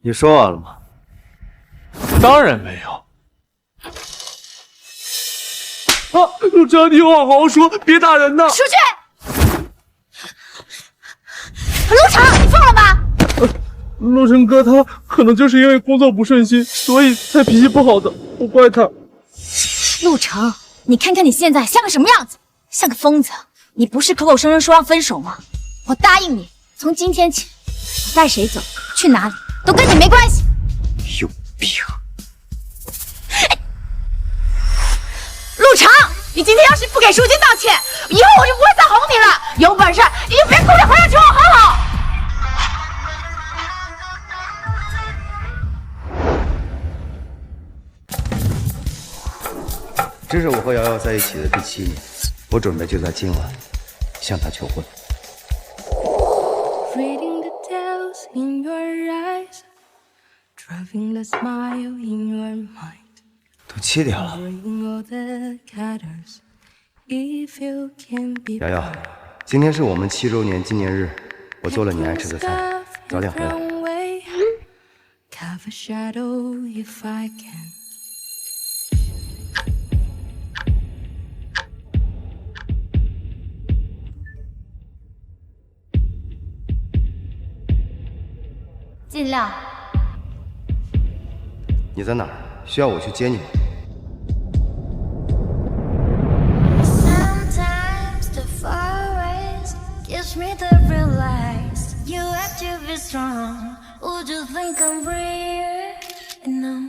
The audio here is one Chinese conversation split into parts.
你说完了吗？当然没有。啊，陆成，你有话好好说，别打人呐！出去！陆成，你疯了吗？陆成哥他可能就是因为工作不顺心，所以才脾气不好的，不怪他。陆成，你看看你现在像个什么样子？像个疯子！你不是口口声声说要分手吗？我答应你，从今天起，我带谁走，去哪里，都跟你没关系。有病！陆成，你今天要是不给淑君道歉，以后我就不会再哄你了。有本事你就别哭着回来求我和好。这是我和瑶瑶在一起的第7年，我准备就在今晚向她求婚。Reading the tales in your eyes, driving the smile in your mind. 都7点了， All the colors, if you can be 瑶瑶，今天是我们7周年纪念日，我做了你爱吃的菜，早点回来。 Cover shadow if I can. 尽量。你在哪儿？需要我去接你吗？ Sometimes the forest gives me the realize you have to be strong. Would you think I'm real? No,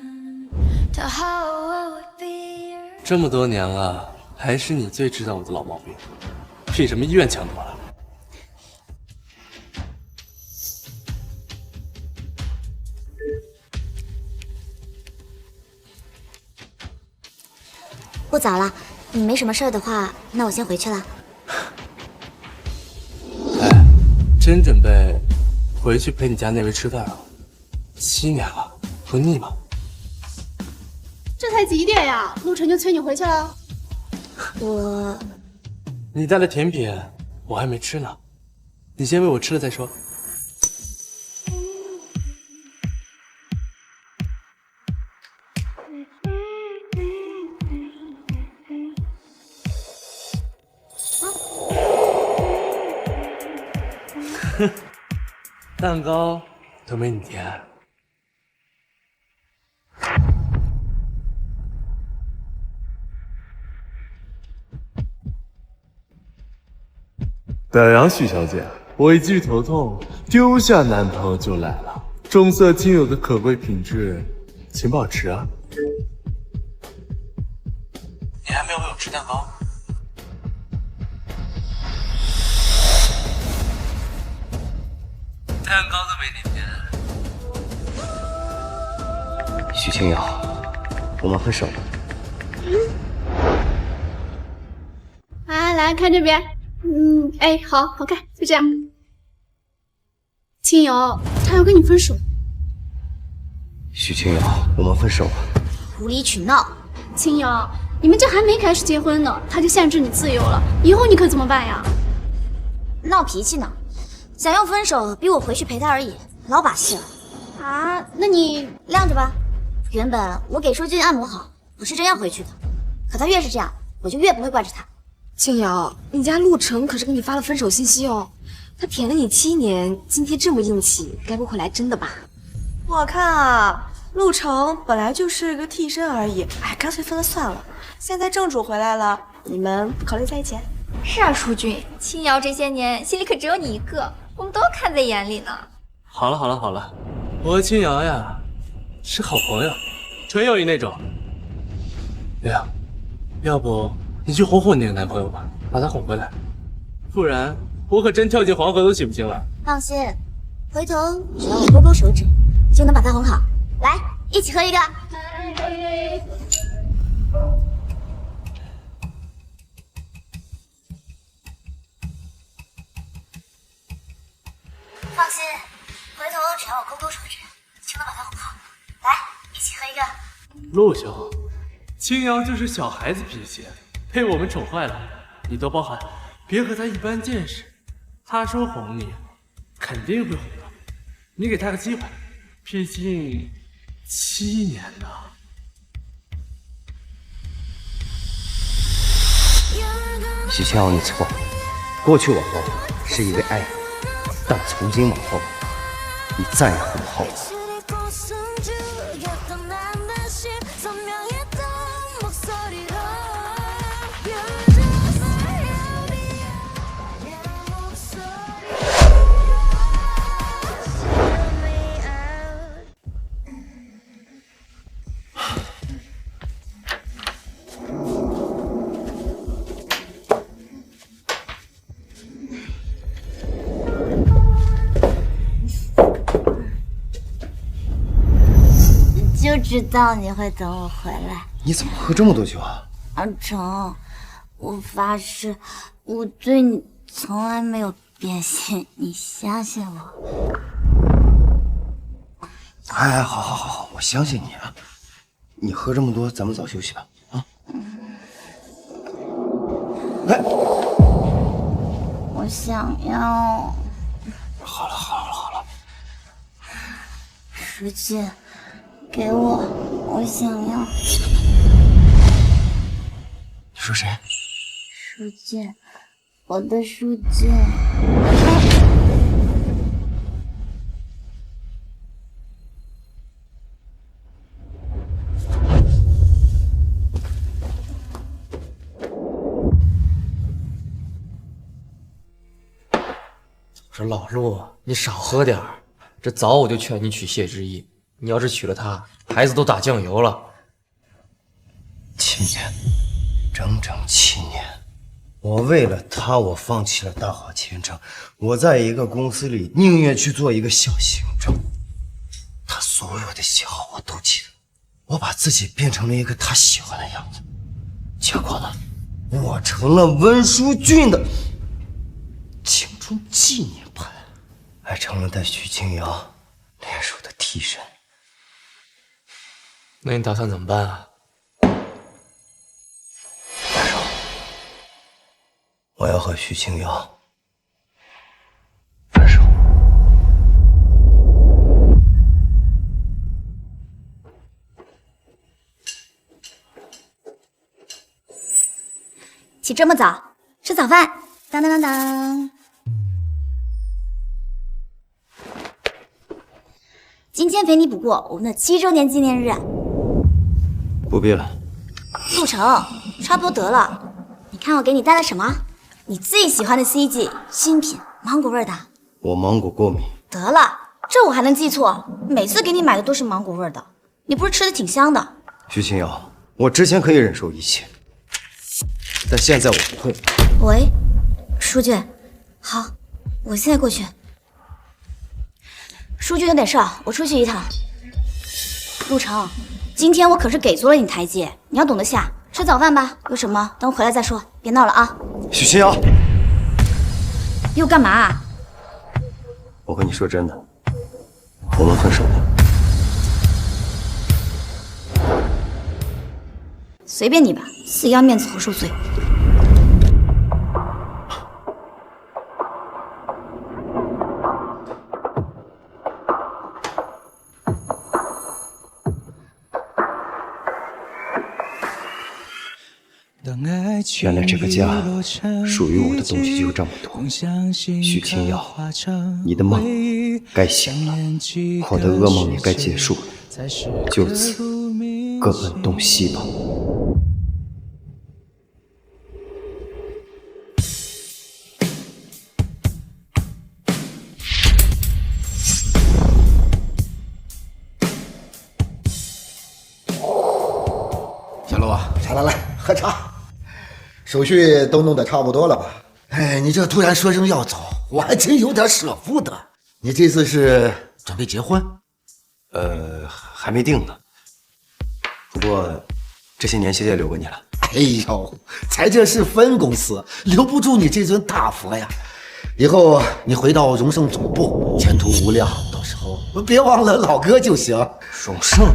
to how I would be. 这么多年了，还是你最知道我的老毛病，凭什么医院抢夺了？ 不早了，你没什么事儿的话，那我先回去了。哎，真准备回去陪你家那位吃饭啊？7年了，不腻吗？这才几点呀？陆晨就催你回去了。你带的甜品我还没吃呢，你先喂我吃了再说。 蛋糕都没你甜。表扬许小姐，我一记头痛，丢下男朋友就来了。重色轻友的可贵品质，请保持啊！你还没有喂我吃蛋糕？ 蛋糕都没你甜。许清瑶，我们分手了。来看这边，哎，好好看，就这样。清瑶，他要跟你分手。许清瑶，我们分手吧。无理取闹。清瑶，你们这还没开始结婚呢，他就限制你自由了，以后你可怎么办呀？闹脾气呢？想要分手，逼我回去陪他而已，老把戏了。啊，那你晾着吧。原本我给淑君按摩好，我是真要回去的，可他越是这样，我就越不会惯着他。静瑶，你家陆成可是给你发了分手信息哦，他舔了你7年，今天这么硬气，该不会来真的吧？我看啊，陆成本来就是个替身而已，哎，干脆分了算了。现在正主回来了，你们不考虑在一起？是啊，淑君，青瑶这些年心里可只有你一个，我们都看在眼里呢。好了好了好了，我和青瑶呀是好朋友，纯友谊那种。对呀，要不你去哄哄你那个男朋友吧，把他哄回来，不然我可真跳进黄河都洗不清了。放心，回头只要我勾勾手指，就能把他哄好。来，一起喝一个。放心，回头只要我勾勾手指，就能把他哄好。来，一起喝一个。陆兄，青瑶就是小孩子脾气，被我们宠坏了，你多包涵，别和他一般见识。他说哄你，肯定会哄的，你给他个机会，毕竟7年呢。许清瑶，你错了。过去我后悔是因为爱你，但从今往后，你再也回不后了。 就知道你会等我回来。你怎么喝这么多酒啊？阿成，我发誓，我对你从来没有变心，你相信我。哎，好，我相信你啊。你喝这么多，咱们早休息吧。啊。来，我想要。好了。书记。 给我，我想要。你说谁？书记，我的书记。我说老陆，你少喝点儿。这早我就劝你娶谢之意。 你要是娶了她，孩子都打酱油了。7年，整整7年，我为了她，我放弃了大好前程。我在一个公司里，宁愿去做一个小行政。她所有的喜好我都记得，我把自己变成了一个她喜欢的样子。结果呢，我成了温书俊的青春纪念版，还成了带许清瑶联手的替身。 那你打算怎么办啊？大少，我要和许清瑶分手。起这么早，吃早饭。当当当当。今天陪你补过我们的7周年纪念日。 不必了，陆成，差不多得了。你看我给你带了什么？你最喜欢的 CG 新品，芒果味的。我芒果过敏。得了，这我还能记错？每次给你买的都是芒果味的，你不是吃的挺香的？徐清瑶，我之前可以忍受一切，但现在我不会。喂，书记，好，我现在过去。书记有点事儿，我出去一趟。陆成。 今天我可是给足了你台阶，你要懂得下。吃早饭吧，有什么等我回来再说，别闹了啊！许清瑶，又干嘛？我和你说真的，我们分手吧。随便你吧，自己要面子活受罪。原来这个家属于我的东西就有这么多。许清瑶，你的梦该醒了，我的噩梦也该结束了。就此各奔东西吧。小陆啊，来，喝茶。手续都弄得差不多了吧？哎，你这突然说声要走，我还真有点舍不得。你这次是准备结婚？还没定呢。不过这些年谢谢留给你了。哎呦，咱这是分公司，留不住你这尊大佛呀。以后你回到荣盛总部，前途无量。到时候别忘了老哥就行。荣盛？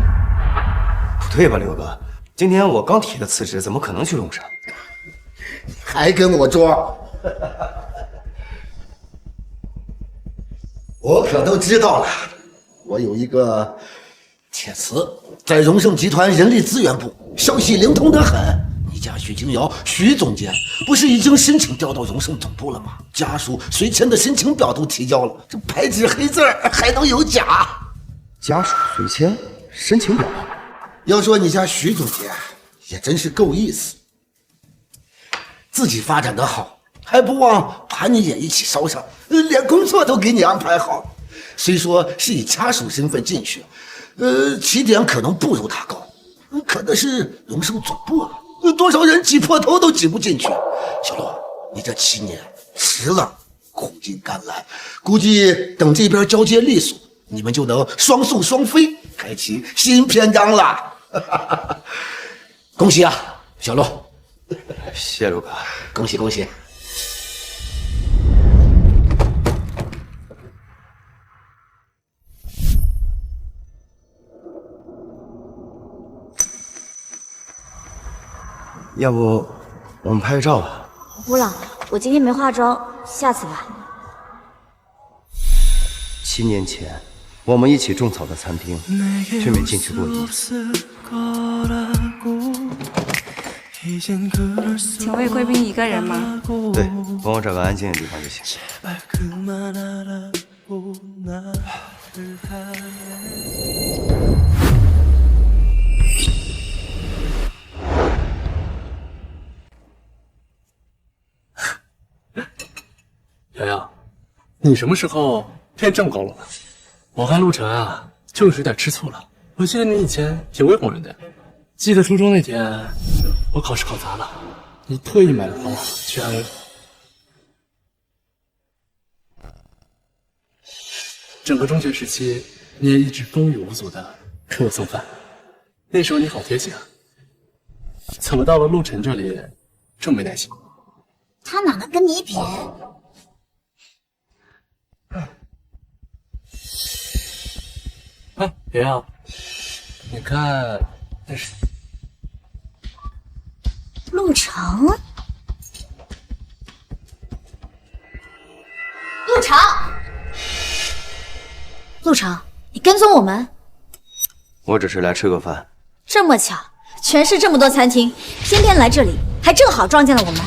不对吧，刘哥？今天我刚提的辞职，怎么可能去荣盛？还跟我装？我可都知道了。我有一个铁磁，在荣盛集团人力资源部，消息灵通得很。你家许清瑶许总监不是已经申请调到荣盛总部了吗？家属随迁的申请表都提交了，这白纸黑字还能有假？家属随迁申请表，要说你家许总监也真是够意思，自己发展得好，还不忘把你也一起捎上，连工作都给你安排好。虽说是以家属身份进去，起点可能不如他高，可那是荣盛总部啊，多少人挤破头都挤不进去。小罗，你这7年迟了，苦尽甘来，估计等这边交接利索，你们就能双宿双飞，开启新篇章了。恭喜啊，小罗！谢陆哥，恭喜恭喜！要不我们拍个照吧？不了，我今天没化妆，下次吧。 7年前，我们一起种草的餐厅，却没进去过一次。请问贵宾一个人吗？对，帮我找个安静的地方就行。瑶瑶，你什么时候变这么高冷了？我看陆晨啊，就是有点吃醋了。我记得你以前挺会哄人的呀。记得初中那天，我考试考砸了，你特意买了花去安慰我。整个中学时期，你也一直风雨无阻的给我送饭，那时候你好贴心啊。怎么到了陆晨这里这么没耐心？他哪能跟你比？哎，瑶瑶，你看那是陆程，陆程，陆程，你跟踪我们？我只是来吃个饭。这么巧，全市这么多餐厅，偏偏来这里，还正好撞见了我们。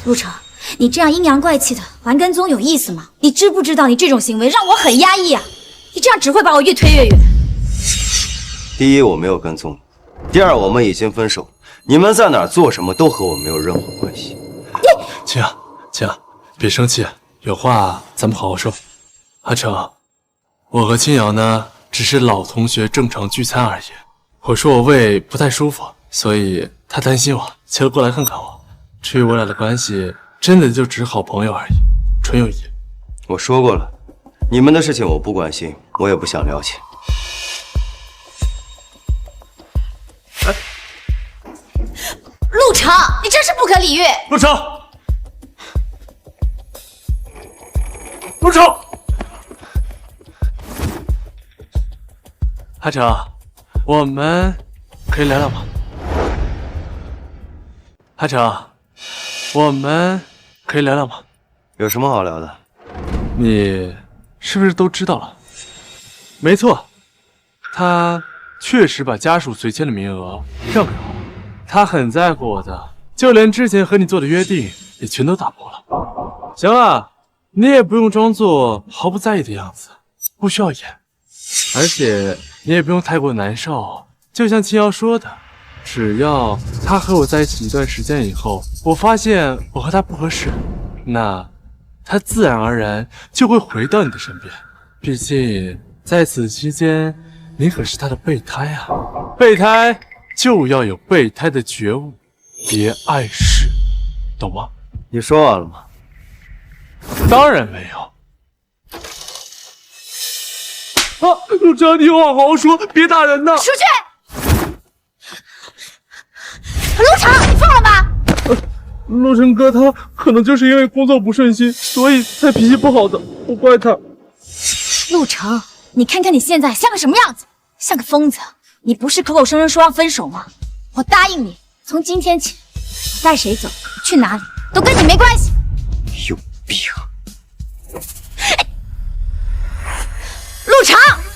陆程，你这样阴阳怪气的玩跟踪有意思吗？你知不知道你这种行为让我很压抑啊？你这样只会把我越推越远。第一，我没有跟踪你；第二，我们已经分手，你们在哪儿做什么都和我没有任何关系。青阳，青阳，别生气，有话咱们好好说。阿成，我和青瑶呢，只是老同学正常聚餐而已。我说我胃不太舒服，所以他担心我，请了过来看看我。至于我俩的关系，真的就只是好朋友而已，纯友谊。我说过了，你们的事情我不关心，我也不想了解。陆程，你真是不可理喻！陆程，陆程，阿成，我们可以聊聊吗？阿成，我们可以聊聊吗？有什么好聊的？你是不是都知道了？没错，他确实把家属随迁的名额让给我。他很在乎我的，就连之前和你做的约定也全都打破了。行了，你也不用装作毫不在意的样子，不需要演，而且你也不用太过难受。就像青瑶说的，只要他和我在一起一段时间以后，我发现我和他不合适，那他自然而然就会回到你的身边。毕竟在此期间，你可是他的备胎啊，备胎就要有备胎的觉悟，别碍事，懂吗？你说完了吗？当然没有。啊，陆哲，你有话好好说，别打人呐！出去！陆程，你疯了吗？陆晨哥他可能就是因为工作不顺心，所以才脾气不好的，不怪他。陆程，你看看你现在像个什么样子？像个疯子！你不是口口声声说要分手吗？我答应你，从今天起，我带谁走，去哪里，都跟你没关系。有病！陆程，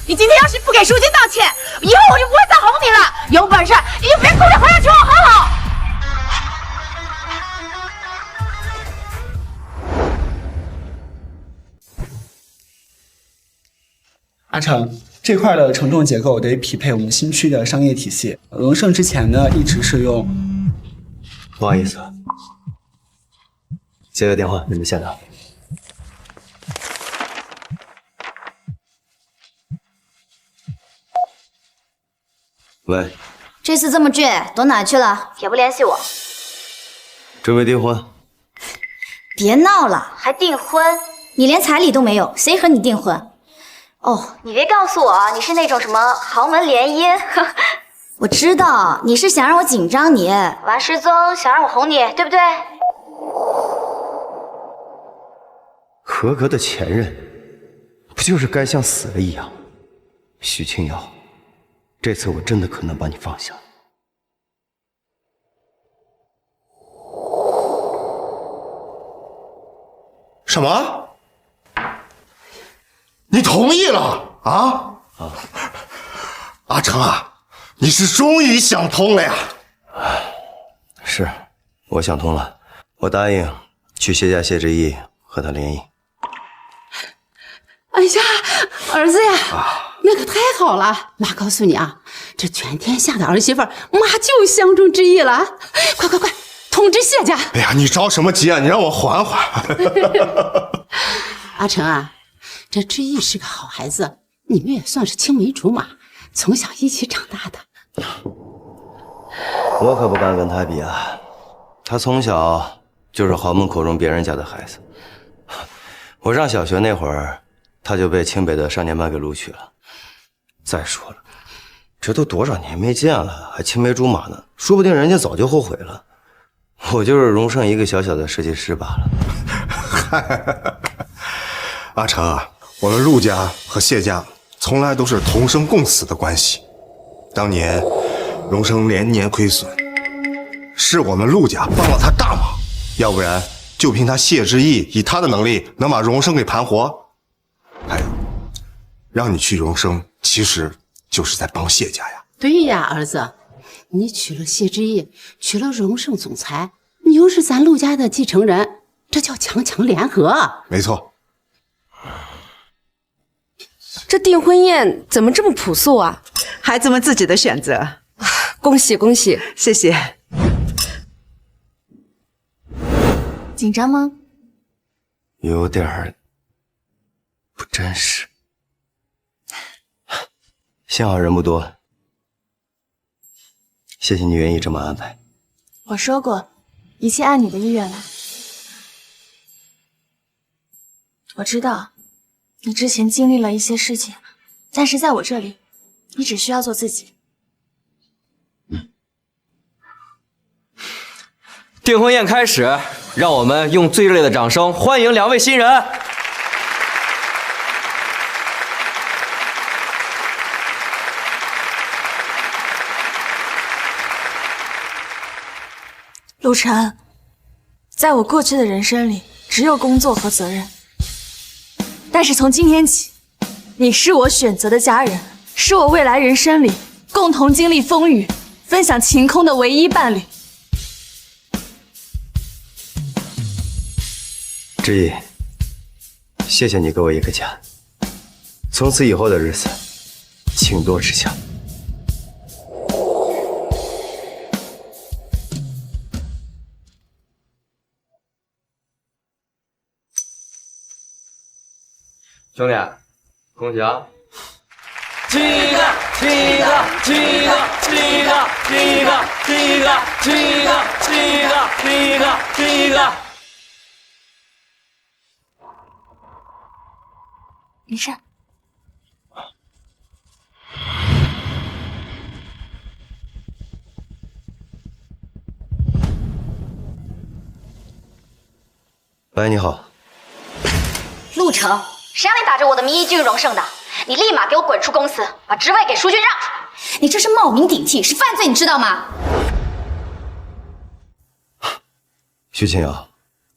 你今天要是不给淑君道歉，以后我就不会再哄你了。有本事你就别哭着回来娶我好不好？阿成，这块的承重结构得匹配我们新区的商业体系。荣盛之前呢，一直是用……不好意思，接个电话，你们先聊。喂，这次这么倔，躲哪去了？也不联系我。准备订婚？别闹了，还订婚？你连彩礼都没有，谁和你订婚？哦，你别告诉我你是那种什么豪门联姻。我知道你是想让我紧张你，玩失踪，想让我哄你，对不对？合格的前任，不就是该像死了一样？许清瑶，这次我真的可能把你放下。什么？你同意了啊？阿成啊，你是终于想通了呀！是，我想通了，我答应去谢家谢之意和他联姻。哎呀，儿子呀，那可太好了！妈告诉你啊，这全天下的儿媳妇妈就相中之意了。快，通知谢家！哎呀，你着什么急啊？你让我缓缓。阿成啊，这之意是个好孩子，你们也算是青梅竹马，从小一起长大的。我可不敢跟他比啊，他从小就是豪门口中别人家的孩子。我上小学那会儿，他就被清北的少年班给录取了。再说了，这都多少年没见了，还青梅竹马呢，说不定人家早就后悔了。我就是荣盛一个小小的设计师罢了。阿成啊，我们陆家和谢家从来都是同生共死的关系。当年荣盛连年亏损，是我们陆家帮了他大忙，要不然就凭他谢之意以他的能力能把荣盛给盘活。还有，让你去荣盛，其实就是在帮谢家呀。对呀，儿子，你娶了谢之意，娶了荣盛总裁，你又是咱陆家的继承人，这叫强强联合。没错。这订婚宴怎么这么朴素啊？孩子们自己的选择。恭喜恭喜，谢谢。紧张吗？有点儿不真实。幸好人不多，谢谢你愿意这么安排。我说过，一切按你的意愿来。我知道你之前经历了一些事情，但是在我这里，你只需要做自己。订婚宴开始，让我们用最热烈的掌声欢迎2位新人。陆晨，在我过去的人生里，只有工作和责任。但是从今天起，你是我选择的家人，是我未来人生里共同经历风雨、分享晴空的唯一伴侣。之意，谢谢你给我一个家，从此以后的日子，请多指教。兄弟，恭喜啊！七个，没事。喂，你好。陆成，谁让你打着我的名义进入荣盛的？你立马给我滚出公司，把职位给淑君让出来！你这是冒名顶替，是犯罪，你知道吗？徐清瑶，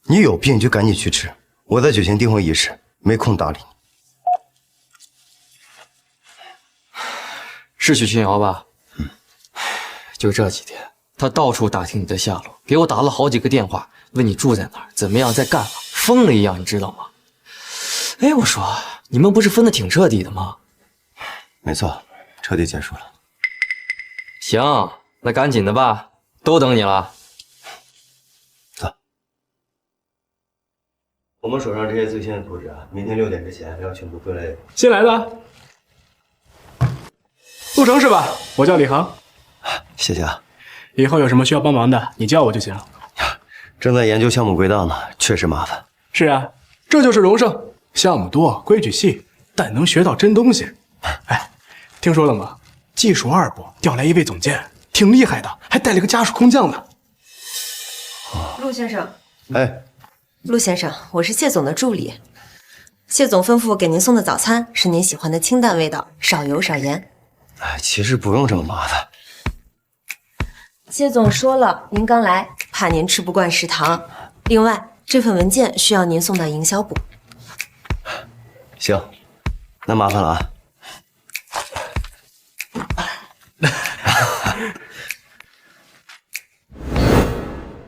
你有病就赶紧去治，我在举行订婚仪式，没空搭理你。是许清瑶吧？就这几天，他到处打听你的下落，给我打了好几个电话，问你住在哪儿，怎么样，在干嘛，疯了一样，你知道吗？哎，我说你们不是分得挺彻底的吗？没错，彻底结束了。行，那赶紧的吧，都等你了。走，我们手上这些最新的图纸啊，明天6点之前要全部归类。新来的，陆成是吧？我叫李航。谢谢啊。以后有什么需要帮忙的，你叫我就行。正在研究项目轨道呢，确实麻烦。是啊，这就是荣盛，项目多，规矩细，但能学到真东西。哎，听说了吗？技术2部调来一位总监，挺厉害的，还带了个家属空降呢。陆先生，哎，陆先生，我是谢总的助理。谢总吩咐给您送的早餐是您喜欢的清淡味道，少油少盐。哎，其实不用这么麻烦。谢总说了，您刚来，怕您吃不惯食堂。另外，这份文件需要您送到营销部。行，那麻烦了啊。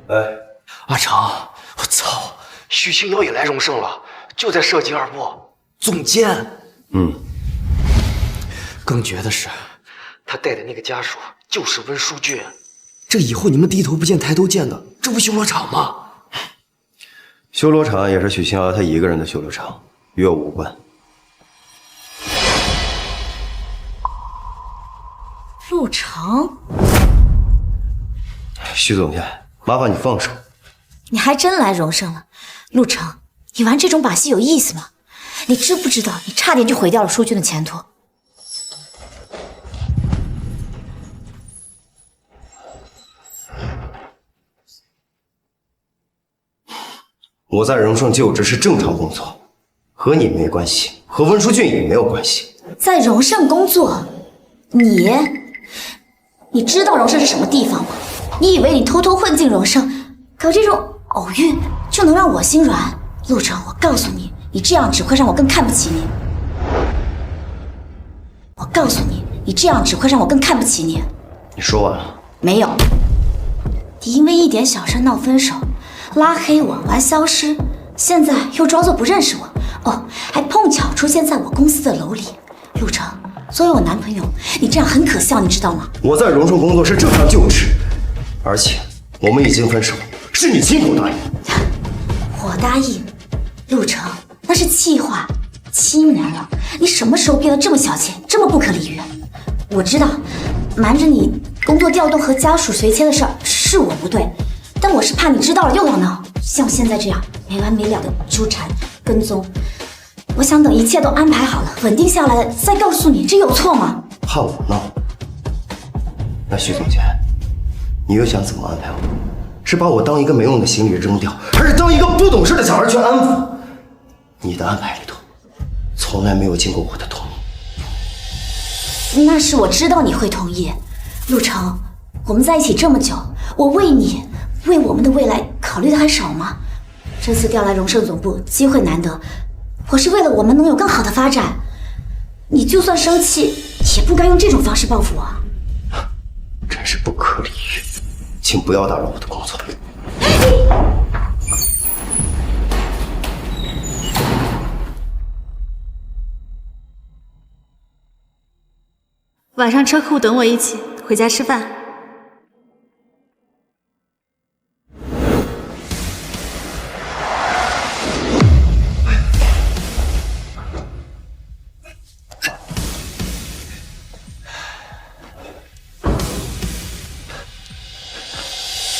哎，阿成，我操，许清瑶也来荣盛了，就在设计2部，总监。更绝的是，他带的那个家属就是温书俊。这以后你们低头不见抬头见的，这不修罗场吗？修罗场也是许清瑶他一个人的修罗场，与我无关。陆成，许总监，麻烦你放手。你还真来荣盛了。陆成，你玩这种把戏有意思吗？你知不知道，你差点就毁掉了书俊的前途。我在荣盛就职是正常工作，和你没关系，和温书俊也没有关系。在荣盛工作，你知道荣盛是什么地方吗？你以为你偷偷混进荣盛，搞这种偶遇就能让我心软？陆成，我告诉你，你这样只会让我更看不起你。我告诉你，你这样只会让我更看不起你。你说完了？没有。你因为一点小事闹分手，拉黑我，玩消失，现在又装作不认识我，哦，还碰巧出现在我公司的楼里。陆成，作为我男朋友，你这样很可笑，你知道吗？我在荣盛工作是正常就职，而且我们已经分手，是你亲口答应。我答应，陆成，那是气话。7年了，你什么时候变得这么小气，这么不可理喻？我知道，瞒着你工作调动和家属随迁的事儿是我不对，但我是怕你知道了又要闹，像现在这样没完没了的纠缠跟踪。我想等一切都安排好了，稳定下来了再告诉你，这有错吗？怕我闹？那许总监，你又想怎么安排我？是把我当一个没用的行李扔掉，还是当一个不懂事的小孩去安抚？你的安排里头从来没有经过我的同意。那是我知道你会同意。陆成，我们在一起这么久，我为你为我们的未来考虑的还少吗？这次调来荣盛总部，机会难得，我是为了我们能有更好的发展。你就算生气，也不该用这种方式报复我。真是不可理喻，请不要打扰我的工作。晚上车库等我一起回家吃饭。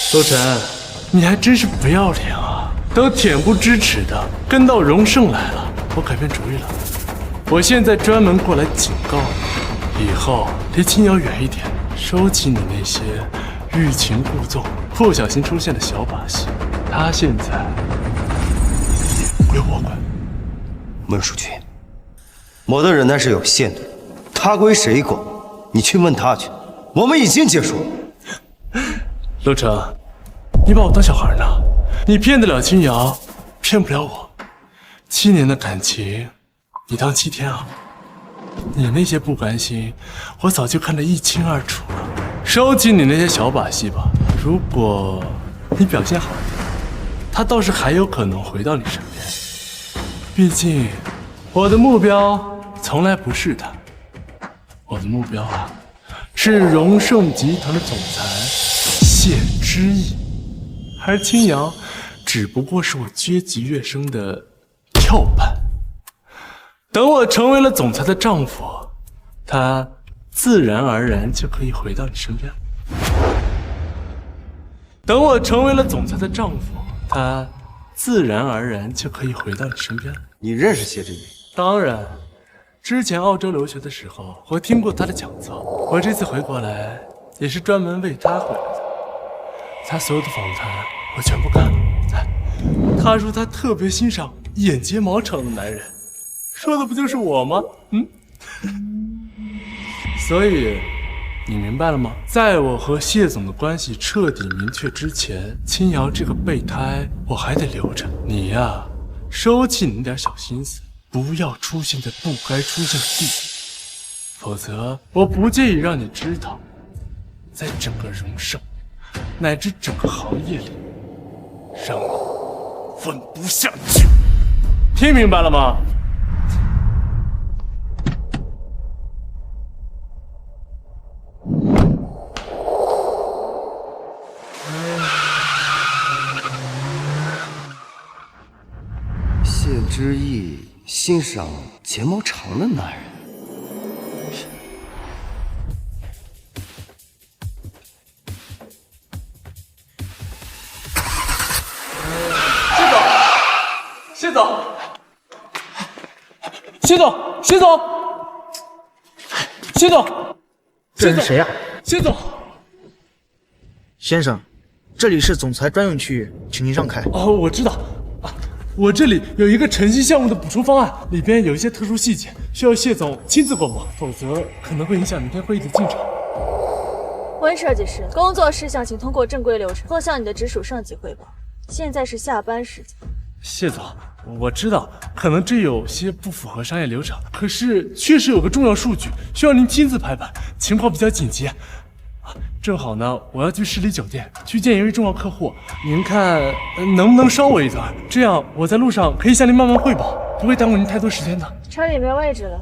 周晨，你还真是不要脸啊！都恬不知耻的跟到荣盛来了，我改变主意了，我现在专门过来警告你，以后离青瑶远一点，收起你那些欲擒故纵、不小心出现的小把戏。他现在归我管。温书俊，我的忍耐是有限的，他归谁管？你去问他去。我们已经结束了。陆成，你把我当小孩呢？你骗得了青瑶，骗不了我。7年的感情，你当7天啊？你那些不甘心，我早就看得一清二楚了。收起你那些小把戏吧。如果你表现好一点，他倒是还有可能回到你身边。毕竟，我的目标从来不是他，我的目标啊，是荣盛集团的总裁谢之意，而青瑶只不过是我阶级跃升的跳板。等我成为了总裁的丈夫，他自然而然就可以回到你身边。等我成为了总裁的丈夫，他自然而然就可以回到你身边。你认识谢之意？当然，之前澳洲留学的时候，我听过他的讲座。我这次回国来，也是专门为他回来的。他所有的访谈我全部看了。他说他特别欣赏眼睫毛长的男人，说的不就是我吗？所以你明白了吗？在我和谢总的关系彻底明确之前，青瑶这个备胎我还得留着。你呀，收起你那点小心思，不要出现在不该出现的地方，否则我不介意让你知道，在整个荣盛乃至整个行业里，让你混不下去。听明白了吗？谢之意欣赏睫毛长的男人。谢总，谢总，谢总，谢总，这是谁呀？谢总，先生，这里是总裁专用区域，请您让开。哦，我知道。我这里有一个晨曦项目的补充方案，里边有一些特殊细节，需要谢总亲自过目，否则可能会影响明天会议的进程。温设计师，工作事项请通过正规流程或向你的直属上级汇报。现在是下班时间。谢总，我知道可能这有些不符合商业流程，可是确实有个重要数据需要您亲自拍板，情况比较紧急。正好呢，我要去市里酒店去见一位重要客户，您看能不能稍我一段？这样我在路上可以向您慢慢汇报，不会耽误您太多时间的。车里没位置了。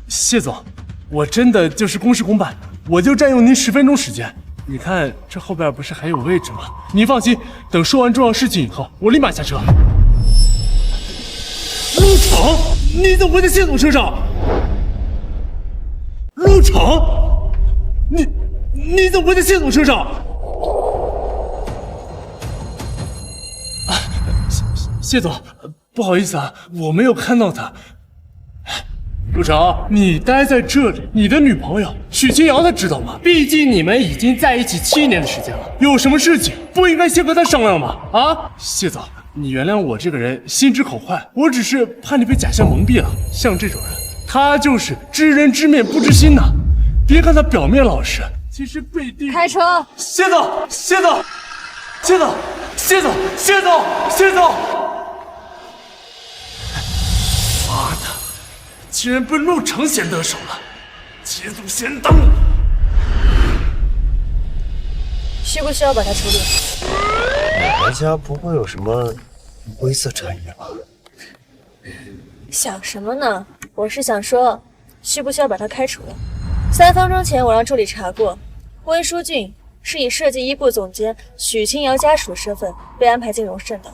谢总，我真的就是公事公办，我就占用您10分钟时间。你看这后边不是还有位置吗？您放心，等说完重要事情以后，我立马下车。陆闯，你怎么会在谢总车上？陆闯！你怎么会在谢总车上？谢总，不好意思啊，我没有看到他。陆成，你待在这里，你的女朋友许清瑶她知道吗？毕竟你们已经在一起7年的时间了，有什么事情不应该先和她商量吗？啊，谢总，你原谅我这个人心直口快，我只是怕你被假象蒙蔽了。像这种人，他就是知人知面不知心呐。别看他表面老实，其实背地……开车！谢总，谢总，谢总，谢总，谢总，谢总！妈的，竟然被陆成先得手了，捷足先登！需不需要把它处理？你们家不会有什么灰色产业吧？想什么呢？我是想说，需不需要把他开除了？3分钟前我让助理查过，温书俊是以设计一部总监许清瑶家属身份被安排进荣盛的，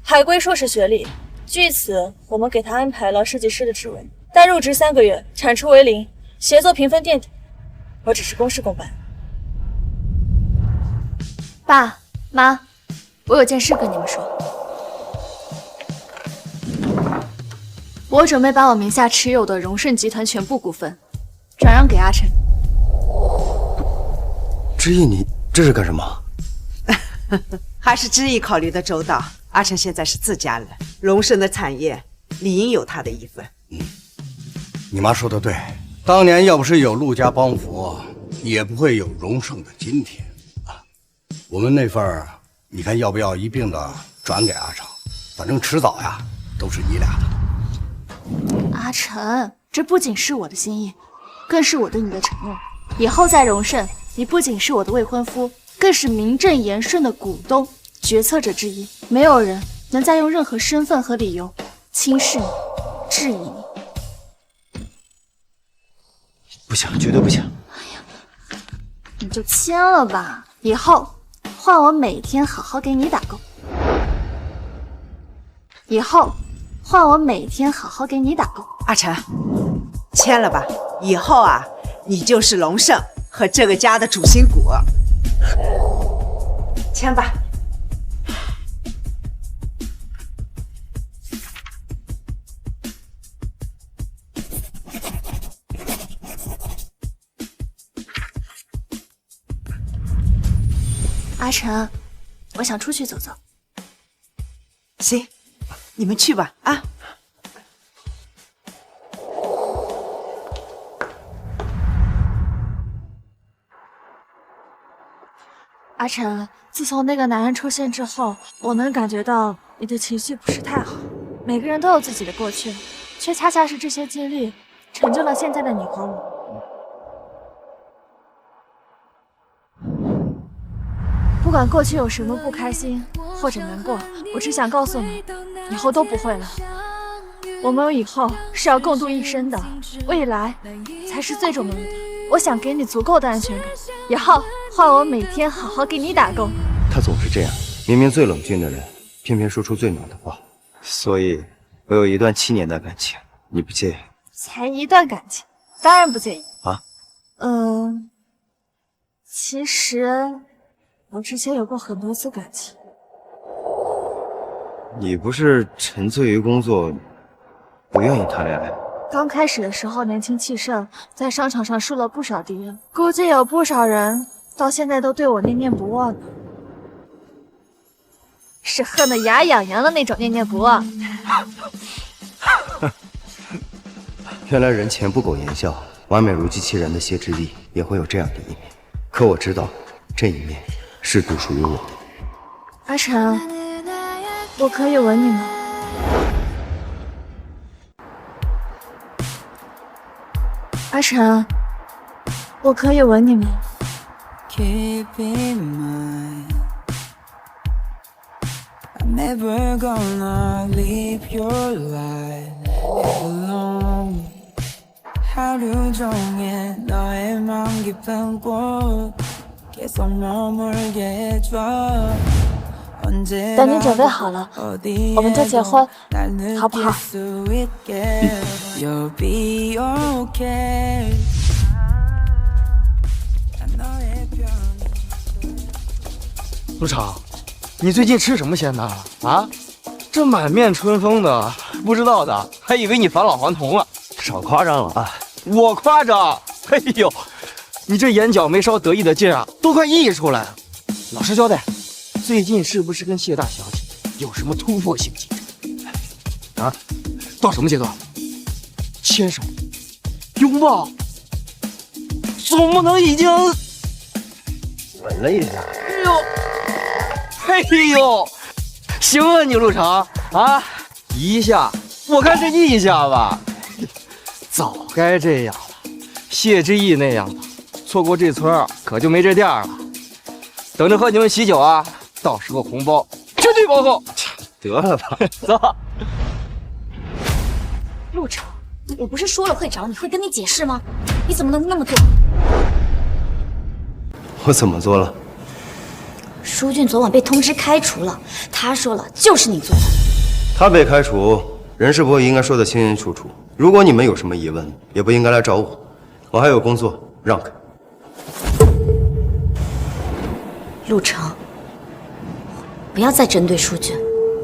海归硕士学历。据此，我们给他安排了设计师的职位，但入职3个月，产出为0，协作评分垫底。我只是公事公办。爸妈，我有件事跟你们说。我准备把我名下持有的荣盛集团全部股份转让给阿琛。之意，你这是干什么？还是之意考虑的周到。阿琛现在是自家人，荣盛的产业理应有他的一份。你妈说的对，当年要不是有陆家帮扶，也不会有荣盛的今天啊。我们那份儿，你看要不要一并的转给阿成？反正迟早呀，都是你俩的。阿晨，这不仅是我的心意，更是我对你的承诺。以后在荣盛，你不仅是我的未婚夫，更是名正言顺的股东、决策者之一。没有人能再用任何身份和理由轻视你、质疑你。不行，绝对不行！你就签了吧，以后换我每天好好给你打工。以后换我每天好好给你打工。阿晨，签了吧，以后啊，你就是龙盛和这个家的主心骨。签吧。阿晨，我想出去走走。行，你们去吧啊。阿晨，自从那个男人出现之后，我能感觉到你的情绪不是太好。每个人都有自己的过去，却恰恰是这些经历成就了现在的你和我。不管过去有什么不开心或者难过，我只想告诉你，以后都不会了。我们以后是要共度一生的，未来才是最重要的。我想给你足够的安全感，以后换我每天好好给你打工。他总是这样，明明最冷峻的人，偏偏说出最暖的话。所以，我有一段7年的感情，你不介意？才一段感情，当然不介意啊。其实我之前有过很多次感情。你不是沉醉于工作，不愿意谈恋爱？刚开始的时候年轻气盛，在商场上树了不少敌人，估计有不少人到现在都对我念念不忘呢，是恨得牙痒痒的那种念念不忘。原来人前不苟言笑，完美如机器人的谢之意也会有这样的一面。可我知道，这一面是独属于我的。阿晨，我可以吻你吗？阿晨，我可以吻你吗？ Keep in mind, I'm never gonna leave your life alone. 하루 종일 너의 마음 깊은 곳 계속 머물게 해줘. 等你准备好了，我们就结婚，好不好？ You'll be okay. 陆场，你最近吃什么鲜呢？啊，这满面春风的，不知道的还以为你返老还童了。少夸张了啊！我夸张？哎呦，你这眼角眉梢得意的劲啊，都快溢出来了。老实交代，最近是不是跟谢大小姐有什么突破性进展？啊，到什么阶段？牵手、拥抱，总不能已经吻了一下？哎呦，行啊你陆成啊，一下，我看这一下吧，早该这样了。谢之意那样的，错过这村可就没这店了。等着和你们喜酒啊，到时候红包绝对丰厚。得了吧，走。陆成，我不是说了会找你，会跟你解释吗？你怎么能那么做？我怎么做了？舒俊昨晚被通知开除了，他说了就是你做的。他被开除，人事部应该说得清清楚楚。如果你们有什么疑问，也不应该来找我，我还有工作，让开。陆成，不要再针对舒俊，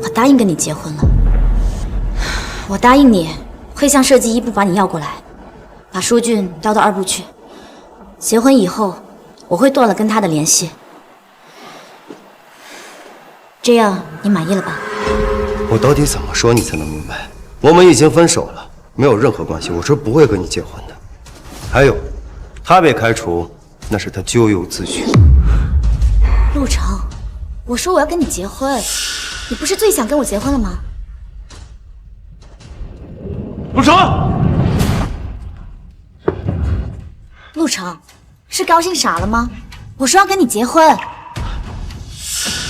我答应跟你结婚了。我答应你会向设计一部把你要过来，把舒俊调到2部去。结婚以后，我会断了跟他的联系。这样你满意了吧？我到底怎么说你才能明白？我们已经分手了，没有任何关系，我是不会跟你结婚的。还有，他被开除，那是他咎由自取。陆成，我说我要跟你结婚，你不是最想跟我结婚了吗？陆成，陆成，是高兴傻了吗？我说要跟你结婚。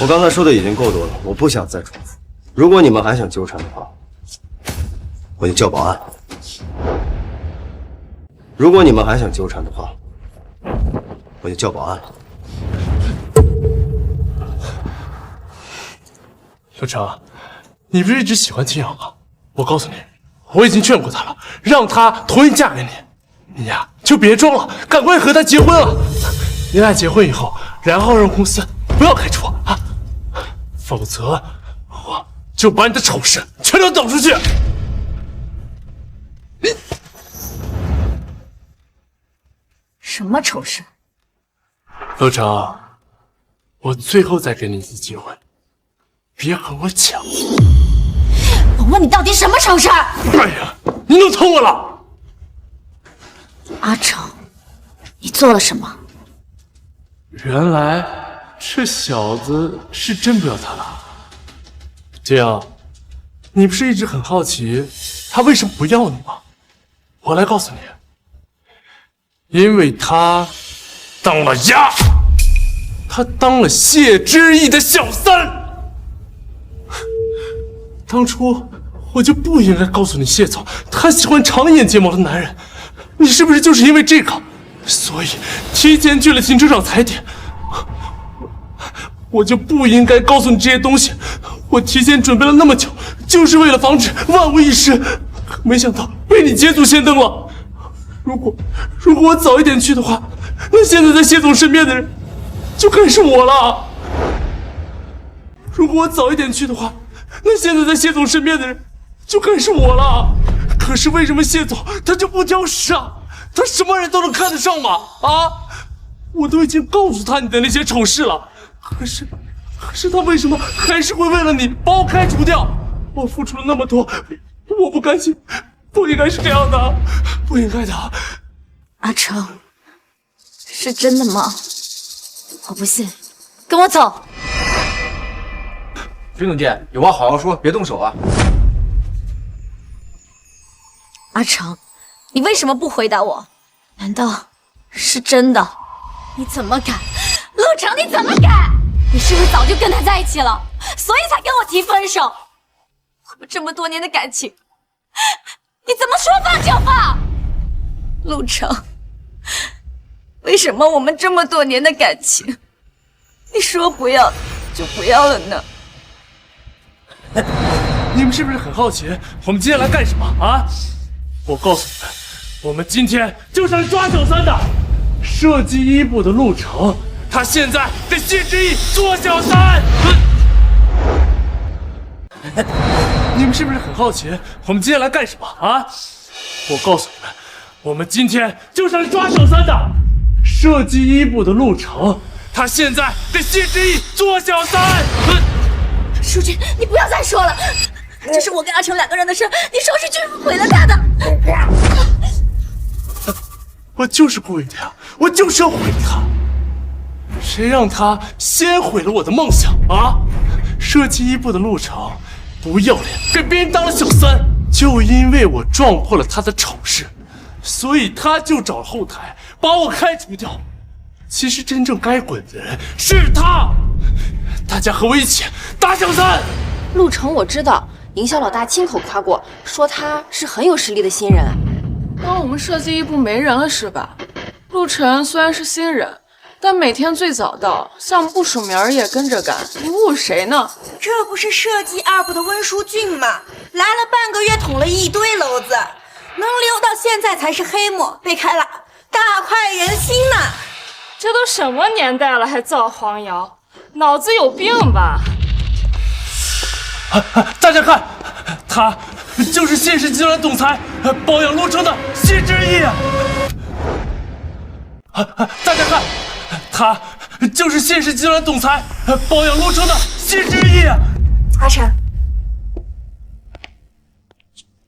我刚才说的已经够多了，我不想再重复。如果你们还想纠缠的话，我就叫保安。如果你们还想纠缠的话，我就叫保安。陆成，你不是一直喜欢秦瑶吗？我告诉你，我已经劝过她了，让她同意嫁给你。你呀，就别装了，赶快和她结婚了。你俩结婚以后，然后让公司不要开除啊，否则我就把你的丑事全都抖出去。什么丑事？陆成，我最后再给你一次机会，别和我抢。我问你到底什么丑事？哎呀，你弄疼我了！阿成，你做了什么？原来这小子是真不要他了。这样，你不是一直很好奇他为什么不要你吗？我来告诉你，因为他当了鸭，他当了谢之意的小三。当初我就不应该告诉你谢总，他喜欢长眼睫毛的男人。你是不是就是因为这个，所以提前去了停车场踩点？我就不应该告诉你这些东西。我提前准备了那么久，就是为了防止万无一失，可没想到被你捷足先登了。如果我早一点去的话，那现在在谢总身边的人就该是我了。如果我早一点去的话，那现在在谢总身边的人就该是我了。可是为什么谢总他就不挑食啊？他什么人都能看得上吗？啊！我都已经告诉他你的那些丑事了，可是他为什么还是会为了你把我开除掉？我付出了那么多，我不甘心，不应该是这样的，不应该的。阿成，是真的吗？我不信，跟我走。徐总监，有话好好说，别动手啊！阿成，你为什么不回答我？难道是真的？你怎么敢？陆成，你怎么敢？你是不是早就跟他在一起了，所以才跟我提分手？我们这么多年的感情，你怎么说放就放？陆成，为什么我们这么多年的感情，你说不要就不要了呢？你们是不是很好奇我们今天来干什么啊？我告诉你们，我们今天就是来抓小三的。设计一部的陆成，他现在给谢之意做小三。你们是不是很好奇我们今天来干什么啊？我告诉你们，我们今天就是来抓小三的。设计一部的陆成，他现在给谢之意做小三。淑君，你不要再说了，这是我跟阿成两个人的事，你收拾军服毁了他的。我就是故意的呀，我就是要毁他。谁让他先毁了我的梦想啊？设计一部的陆成，不要脸，给别人当了小三，就因为我撞破了他的丑事，所以他就找后台把我开除掉。其实真正该滚的人是他。大家和我一起打小三。陆成，我知道，营销老大亲口夸过，说他是很有实力的新人。当我们设计一部没人了是吧？陆晨虽然是新人，但每天最早到，项目部署名也跟着赶，你侮谁呢？这不是设计二部的温书俊吗？来了半个月，捅了一堆篓子，能留到现在才是黑幕，被开了，大快人心呢。这都什么年代了，还造黄谣，脑子有病吧？大家看，他就是谢氏集团总裁包养陆成的谢之意。大家看，他就是谢氏集团总裁包养陆成的谢之意。阿晨，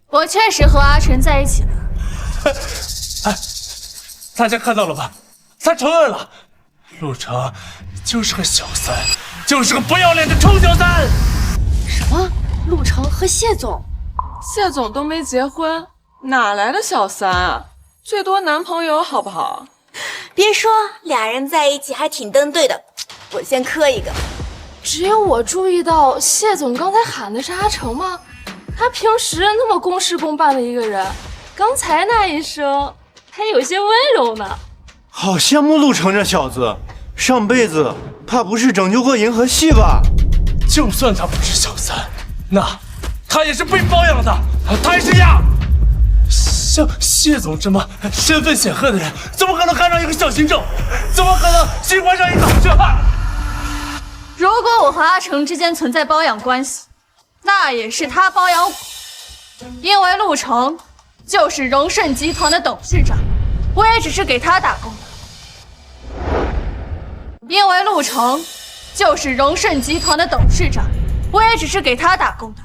我确实和阿晨在一起了。大家看到了吧？他承认了，陆成就是个小三，就是个不要脸的臭小三。什么？陆成和谢总？谢总都没结婚，哪来的小三啊？最多男朋友好不好？别说，俩人在一起还挺登对的。我先磕一个。只有我注意到谢总刚才喊的是阿成吗？他平时那么公事公办的一个人，刚才那一声还有些温柔呢。好羡慕陆成这小子，上辈子怕不是拯救过银河系吧？就算他不是小三，那他也是被包养的，他也是鸭。像谢总这么身份显赫的人，怎么可能看上一个小心症？怎么可能喜欢上一个血汉？如果我和阿成之间存在包养关系，那也是他包养我，因为陆成就是荣盛集团的董事长，我也只是给他打工的。因为陆成就是荣盛集团的董事长，我也只是给他打工的，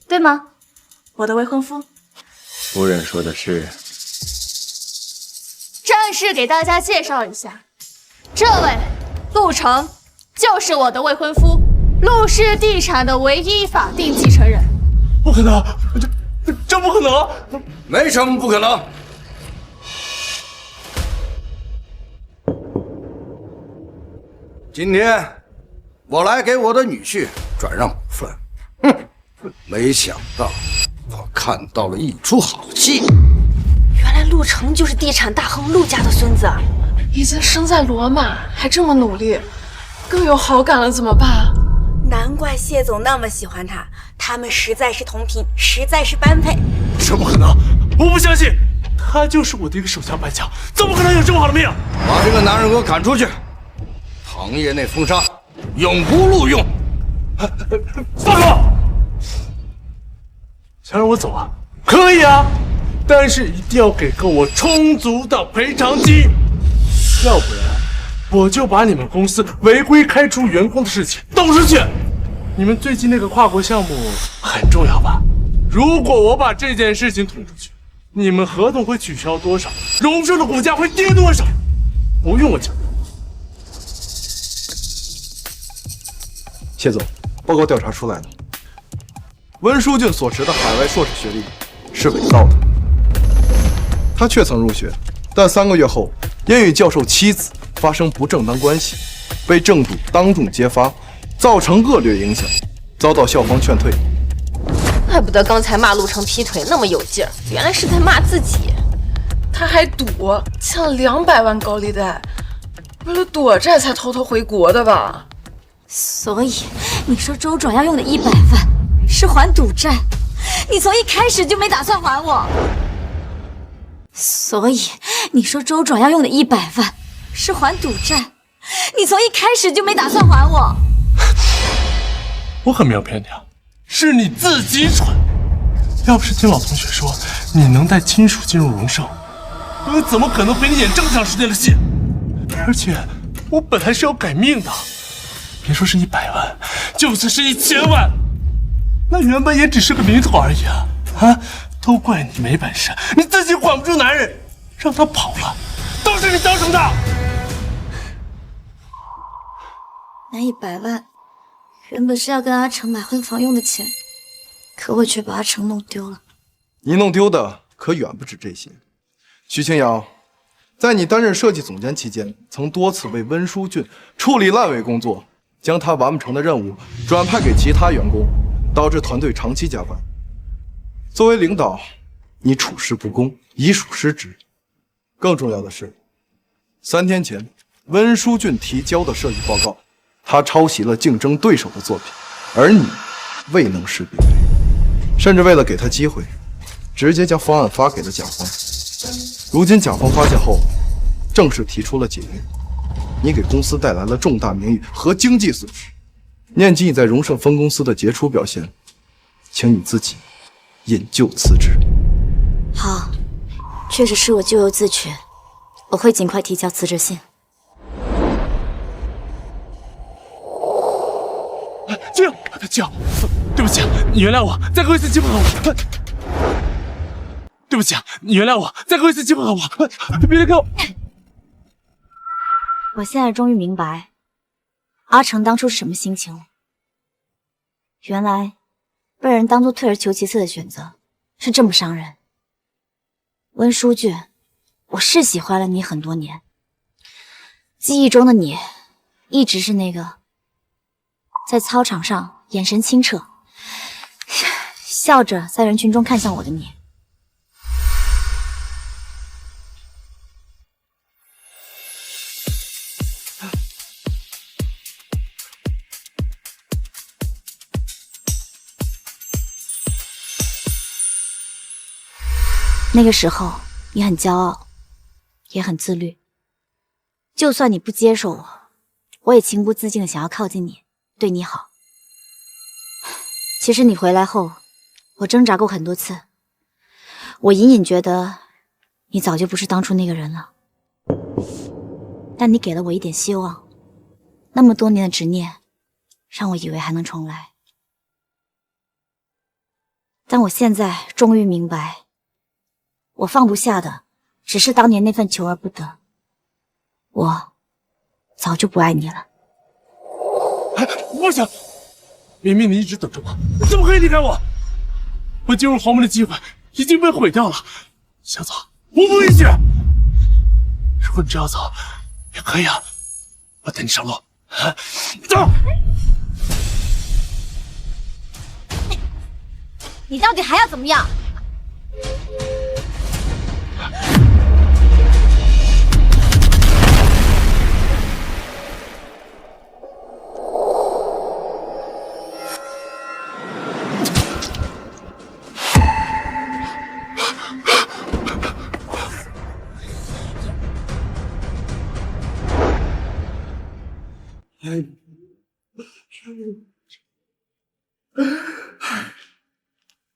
对吗？我的未婚夫。夫人说的是。正式给大家介绍一下，这位陆成就是我的未婚夫，陆氏地产的唯一法定继承人。不可能，这不可能，没什么不可能。今天我来给我的女婿转让股份，没想到我看到了一出好戏。原来陆成就是地产大亨陆家的孙子，已经生在罗马，还这么努力，更有好感了怎么办？难怪谢总那么喜欢他，他们实在是同频，实在是般配。这不可能，我不相信，他就是我的一个手下败将，怎么可能有这么好的命？把这个男人给我赶出去，行业内封杀，永不录用。放手！想让我走啊？可以啊，但是一定要给够我充足的赔偿金，要不然我就把你们公司违规开除员工的事情抖出去。你们最近那个跨国项目很重要吧？如果我把这件事情捅出去，你们合同会取消多少？荣盛的股价会跌多少？不用我讲。谢总，报告调查出来了，温书俊所持的海外硕士学历是伪造的。他确曾入学，但3个月后因与教授妻子发生不正当关系，被正主当众揭发，造成恶劣影响，遭到校方劝退。怪不得刚才骂陆成劈腿那么有劲儿，原来是在骂自己。他还赌欠了200万高利贷，为了躲债才偷偷回国的吧？所以你说周转要用的100万是还赌债，你从一开始就没打算还我。所以你说周转要用的100万是还赌债，你从一开始就没打算还我。我可没有骗你啊，是你自己蠢。要不是听老同学说你能带亲属进入荣盛，我怎么可能陪你演这么长时间的戏？而且我本来是要改命的，别说是100万，就算是1000万，那原本也只是个名头而已啊！啊，都怪你没本事，你自己管不住男人，让他跑了，都是你造成的。那100万原本是要跟阿成买婚房用的钱，可我却把阿成弄丢了。你弄丢的可远不止这些。徐清瑶，在你担任设计总监期间，曾多次为温书俊处理烂尾工作，将他完不成的任务转派给其他员工，导致团队长期加班。作为领导，你处事不公，已属失职。更重要的是，3天前温书俊提交的设计报告，他抄袭了竞争对手的作品，而你未能识别，甚至为了给他机会，直接将方案发给了甲方。如今甲方发现后，正式提出了解约，你给公司带来了重大名誉和经济损失。念及你在荣盛分公司的杰出表现，请你自己引咎辞职。好，确实是我咎由自取，我会尽快提交辞职信。静，对不起，你原谅我，再给我一次机会好吗？对不起，你原谅我，再给我一次机会好吗？别离开我！我现在终于明白阿成当初是什么心情了。原来被人当作退而求其次的选择是这么伤人。温书俊，我是喜欢了你很多年，记忆中的你，一直是那个在操场上眼神清澈，笑着在人群中看向我的你。那个时候，你很骄傲，也很自律。就算你不接受我，我也情不自禁的想要靠近你，对你好。其实你回来后，我挣扎过很多次，我隐隐觉得你早就不是当初那个人了。但你给了我一点希望，那么多年的执念，让我以为还能重来。但我现在终于明白。我放不下的，只是当年那份求而不得。我早就不爱你了。不行！明明你一直等着我，你怎么可以离开我？我进入豪门的机会已经被毁掉了。想走，我不允许。如果你真要走，也可以啊，我带你上路。走！你到底还要怎么样？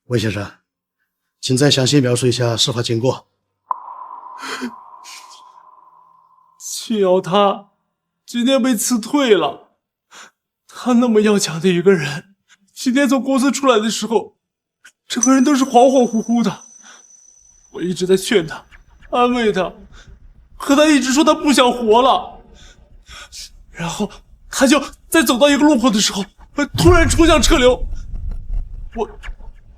魏先生，请再详细描述一下事发经过。秦瑶她今天被辞退了，她那么要强的一个人，今天从公司出来的时候，整个人都是恍恍惚惚的。我一直在劝她，安慰她，可她一直说她不想活了。然后她就在走到一个路口的时候，突然冲向车流，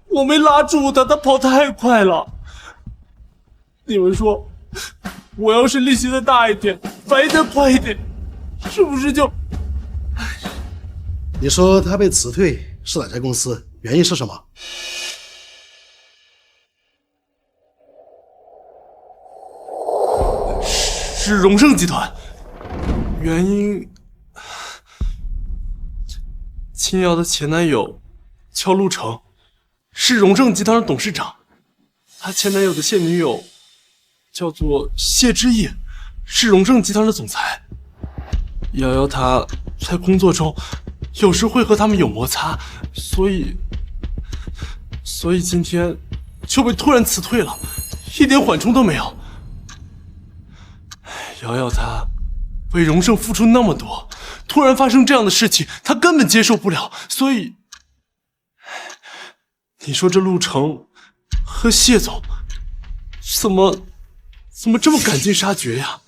我没拉住她，她跑太快了。你们说，我要是力气再大一点，反应再快一点，是不是就……你说他被辞退是哪家公司？原因是什么？是荣盛集团。原因，秦瑶的前男友叫陆成，是荣盛集团的董事长。他前男友的现女友叫做谢之意，是荣盛集团的总裁。瑶瑶她在工作中有时会和他们有摩擦，所以今天就被突然辞退了，一点缓冲都没有。瑶瑶她为荣盛付出那么多，突然发生这样的事情，她根本接受不了。所以，你说这陆成和谢总怎么这么赶尽杀绝呀？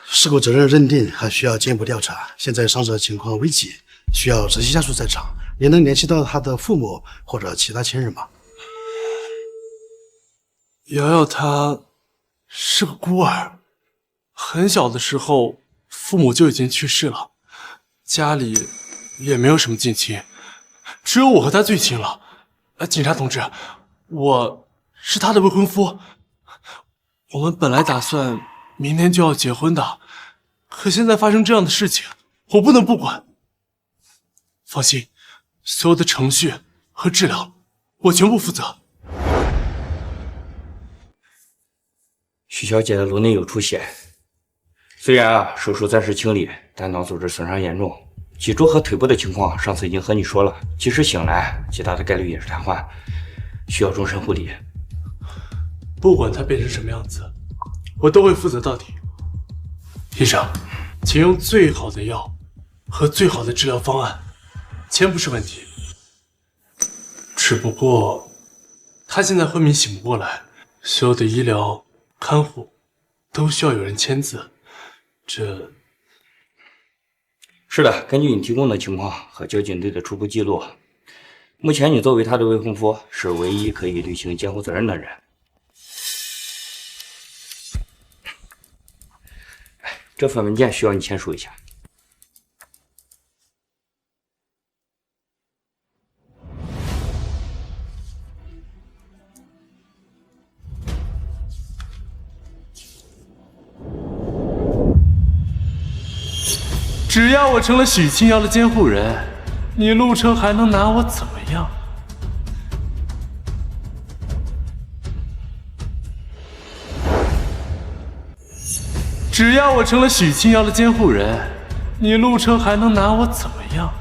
事故责任认定还需要进一步调查。现在伤者情况危急，需要直系家属在场。您能联系到他的父母或者其他亲人吗？瑶瑶她是个孤儿，很小的时候父母就已经去世了，家里也没有什么近亲，只有我和她最亲了。警察同志，我是她的未婚夫，我们本来打算明天就要结婚的，可现在发生这样的事情，我不能不管。放心，所有的程序和治疗我全部负责。许小姐的颅内有出血，虽然手术暂时清理，但脑组织损伤严重，脊柱和腿部的情况上次已经和你说了，即使醒来，极大的概率也是瘫痪，需要终身护理。不管它变成什么样子，我都会负责到底。医生，请用最好的药和最好的治疗方案，钱不是问题。只不过他现在昏迷醒不过来，所有的医疗看护都需要有人签字。这是的，根据你提供的情况和交警队的初步记录，目前你作为他的未婚夫，是唯一可以履行监护责任的人。这份文件需要你签署一下。只要我成了许清瑶的监护人，你陆城还能拿我怎么样？只要我成了许清瑶的监护人，你陆城还能拿我怎么样？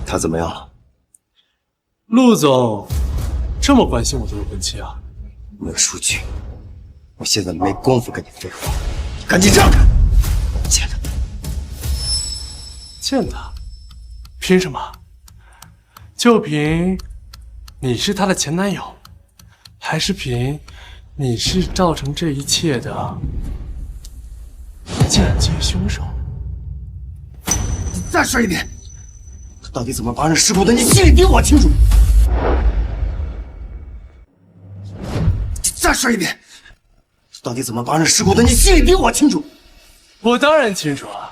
他怎么样了？陆总这么关心我的未婚妻啊？温书俊，我现在没工夫跟你废话，你赶紧让开！见他！见他？凭什么？就凭你是他的前男友，还是凭你是造成这一切的间接凶手？你再说一遍！到底怎么发生事故的？你心里比我清楚。你再说一遍，到底怎么发生事故的？你心里比我清楚。我当然清楚啊，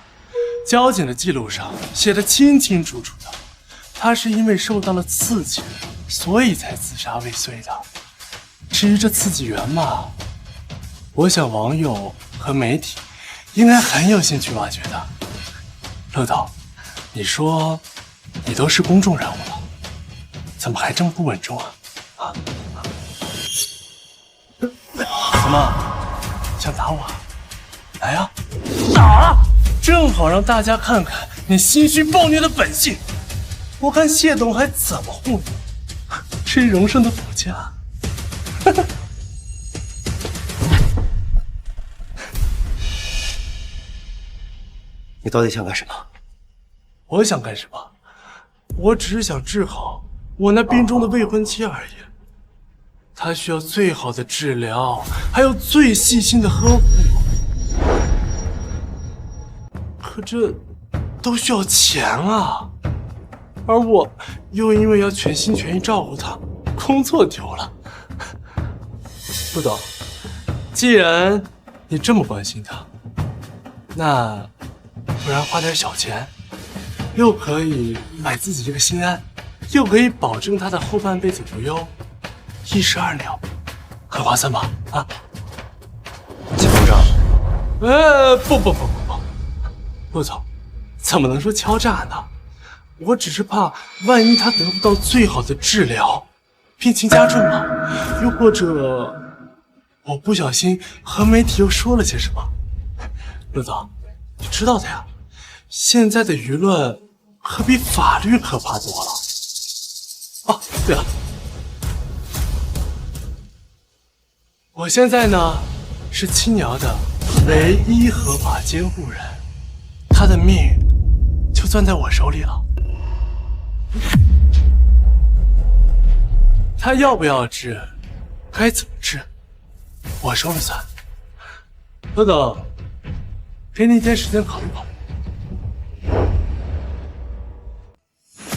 交警的记录上写的清清楚楚的，他是因为受到了刺激，所以才自杀未遂的。至于这刺激源嘛，我想网友和媒体应该很有兴趣挖掘的。乐导，你说你都是公众人物了，怎么还这么不稳重啊？怎么想打我？来呀，打啊！正好让大家看看你心虚暴虐的本性。我看谢董还怎么护你，吃荣盛的补家。你到底想干什么？我想干什么？我只是想治好我那病重的未婚妻而已。她需要最好的治疗，还有最细心的呵护。可这都需要钱啊，而我又因为要全心全意照顾她，工作丢了。不懂，既然你这么关心她，那不然花点小钱，又可以买自己这个心安，又可以保证他的后半辈子无忧，一石二鸟，很划算吧？啊，钱部长，不，陆总，怎么能说敲诈呢？我只是怕万一他得不到最好的治疗，病情加重嘛，又或者我不小心和媒体又说了些什么。陆总，你知道的呀，现在的舆论可比法律可怕多了。哦，对了，我现在呢是青瑶的唯一合法监护人，她的命就攥在我手里了。她要不要治，该怎么治，我说了算。等等，给你一天时间考虑考虑。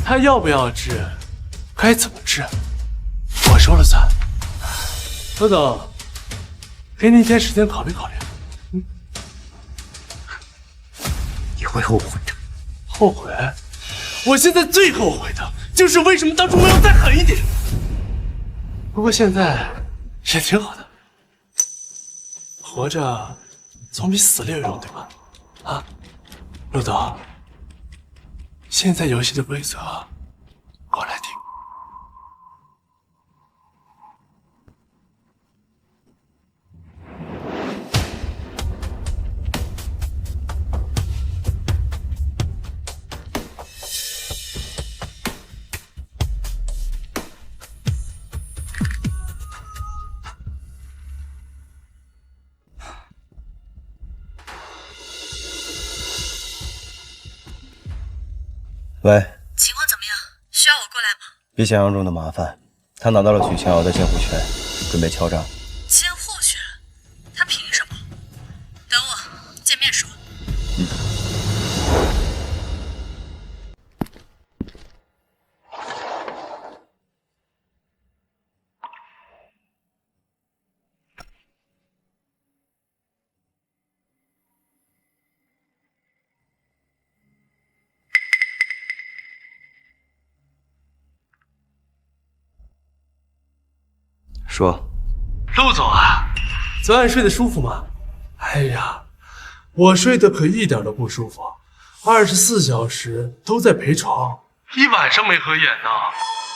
他要不要治，该怎么治，我说了算。等等，给你一天时间考虑考虑。你会后悔的。后悔？我现在最后悔的就是为什么当初没有再狠一点。不过现在也挺好的，活着总比死了有用，对吧？啊，陆总。现在游戏的规则，我来定。喂，情况怎么样？需要我过来吗？比想象中的麻烦。他拿到了许清瑶的监护权，准备敲诈。监护权？他凭什么？等我见面说。说，陆总啊，昨晚睡得舒服吗？哎呀，我睡得可一点都不舒服，24小时都在陪床，一晚上没合眼呢。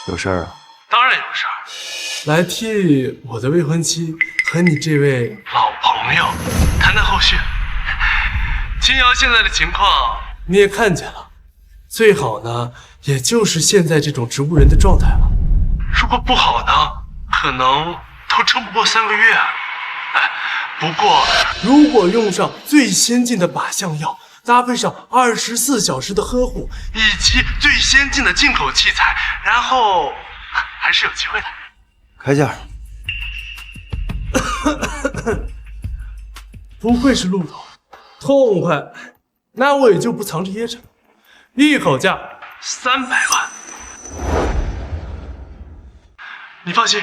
有事儿啊？当然有事儿，来替我的未婚妻和你这位老朋友谈谈后续。金瑶现在的情况你也看见了，最好呢，也就是现在这种植物人的状态了。如果不好呢，可能都撑不过3个月。不过如果用上最先进的靶向药，搭配上24小时的呵护，以及最先进的进口器材，然后还是有机会的。开价。不愧是陆总，痛快。那我也就不藏着掖着了，一口价300万。你放心，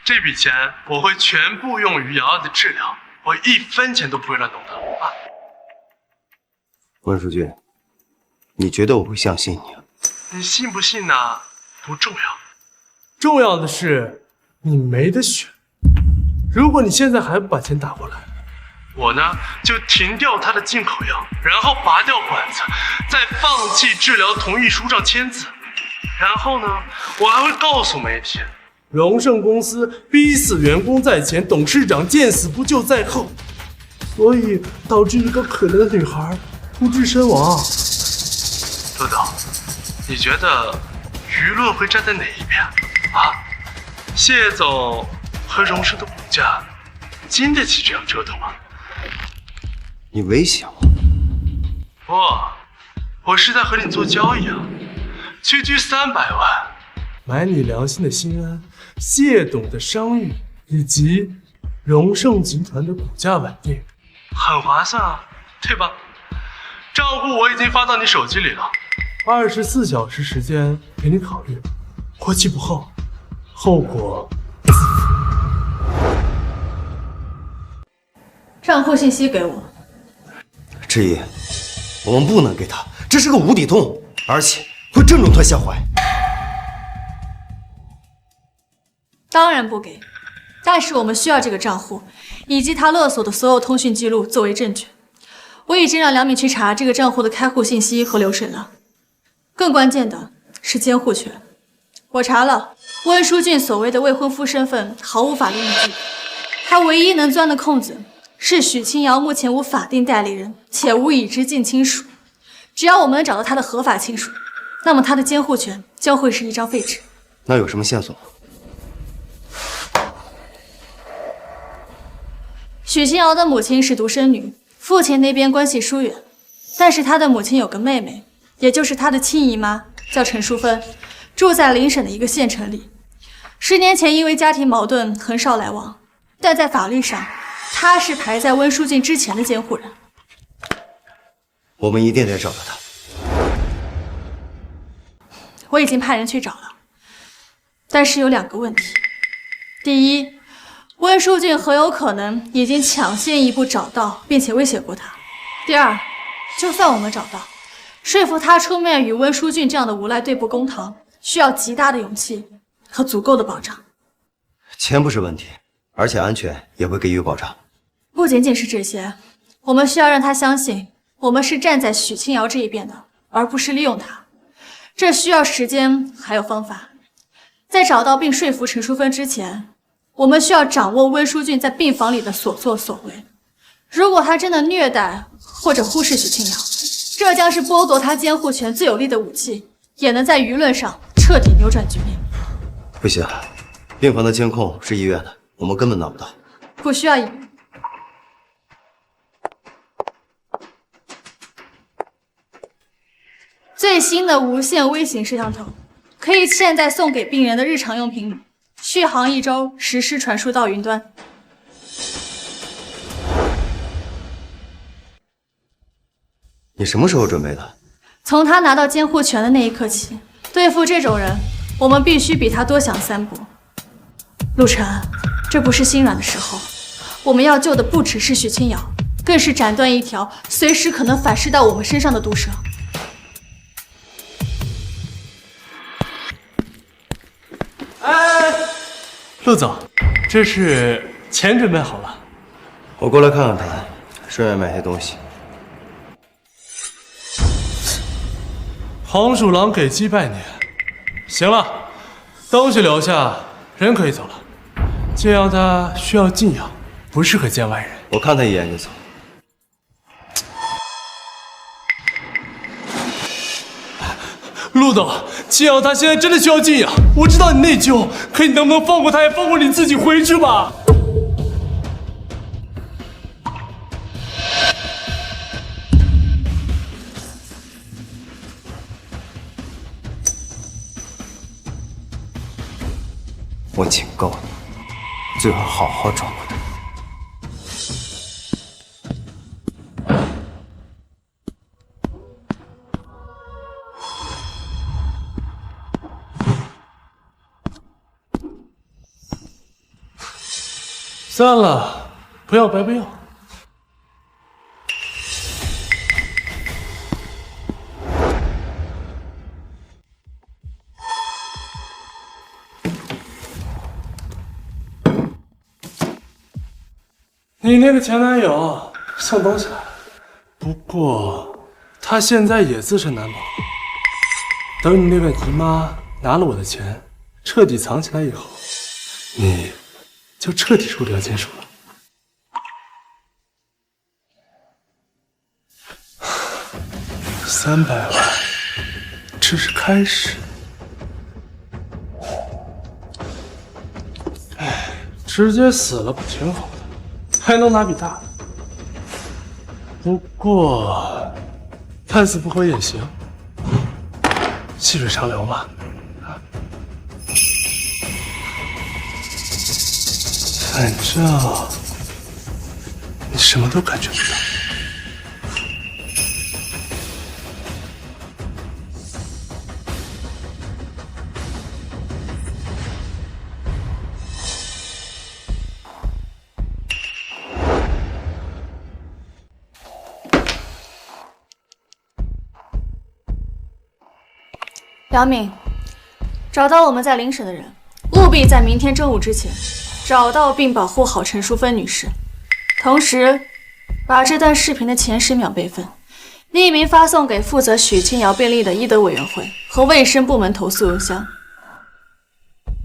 这笔钱我会全部用于瑶瑶的治疗，我1分钱都不会乱动的啊！温书俊，你觉得我会相信你啊？你信不信呢？不重要，重要的是你没得选。如果你现在还不把钱打过来，我呢就停掉他的进口药，然后拔掉管子，在放弃治疗同意书上签字。然后呢，我还会告诉媒体，荣盛公司逼死员工在前，董事长见死不救在后，所以导致一个可怜的女孩不治身亡。陆总，你觉得舆论会站在哪一边啊？谢总和荣盛的股价经得起这样折腾吗？你威胁我？我是在和你做交易啊，区区300万，买你良心的心安，谢董的商誉，以及荣盛集团的股价稳定，很划算啊，对吧？账户我已经发到你手机里了，24小时时间给你考虑，过期不候，后果。账户信息给我。志毅，我们不能给他，这是个无底洞，而且会正中他下怀。当然不给，但是我们需要这个账户以及他勒索的所有通讯记录作为证据。我已经让梁敏去查这个账户的开户信息和流水了。更关键的是监护权，我查了，温书俊所谓的未婚夫身份毫无法律依据，他唯一能钻的空子是许清瑶目前无法定代理人，且无已知近亲属。只要我们能找到他的合法亲属，那么他的监护权将会是一张废纸。那有什么线索吗？许清瑶的母亲是独生女，父亲那边关系疏远，但是他的母亲有个妹妹，也就是他的亲姨妈，叫陈淑芬，住在邻省的一个县城里。10年前因为家庭矛盾很少来往，但在法律上，他是排在温书俊之前的监护人。我们一定得找到他。我已经派人去找了，但是有2个问题。第一，温书俊很有可能已经抢先一步找到，并且威胁过他。第二，就算我们找到，说服他出面与温书俊这样的无赖对簿公堂，需要极大的勇气和足够的保障。钱不是问题，而且安全也会给予保障。不仅仅是这些，我们需要让他相信我们是站在许清瑶这一边的，而不是利用他。这需要时间还有方法。在找到并说服陈淑芬之前，我们需要掌握温书俊在病房里的所作所为。如果他真的虐待或者忽视许清瑶，这将是剥夺他监护权最有力的武器，也能在舆论上彻底扭转局面。不行，病房的监控是医院的，我们根本拿不到。不需要医院。最新的无线微型摄像头可以现在送给病人的日常用品里，续航1周，实时传输到云端。你什么时候准备的？从他拿到监护权的那一刻起，对付这种人，我们必须比他多想3步。陆晨，这不是心软的时候，我们要救的不只是许清瑶，更是斩断一条随时可能反噬到我们身上的毒蛇。陆总，这是钱准备好了。我过来看看他，顺便买些东西。黄鼠狼给鸡拜年。行了，东西留下，人可以走了。这样他需要静养，不适合见外人。我看他一眼就走。陆总，静瑶他现在真的需要静养。我知道你内疚，可你能不能放过他，也放过你自己，回去吧。我警告你，最好好好照顾他。算了，不要白不要。你那个前男友送东西来了，不过他现在也自身难保。等你那个姨妈拿了我的钱，彻底藏起来以后，你就彻底入不了监署了。300万只是开始，哎，直接死了不挺好的，还能拿笔大的。不过半死不活也行，细水长流嘛。反正你什么都感觉不到。杨敏，找到我们在临审的人，务必在明天中午之前找到并保护好陈淑芬女士，同时把这段视频的前10秒备份，匿名发送给负责许清瑶病例的医德委员会和卫生部门投诉邮箱，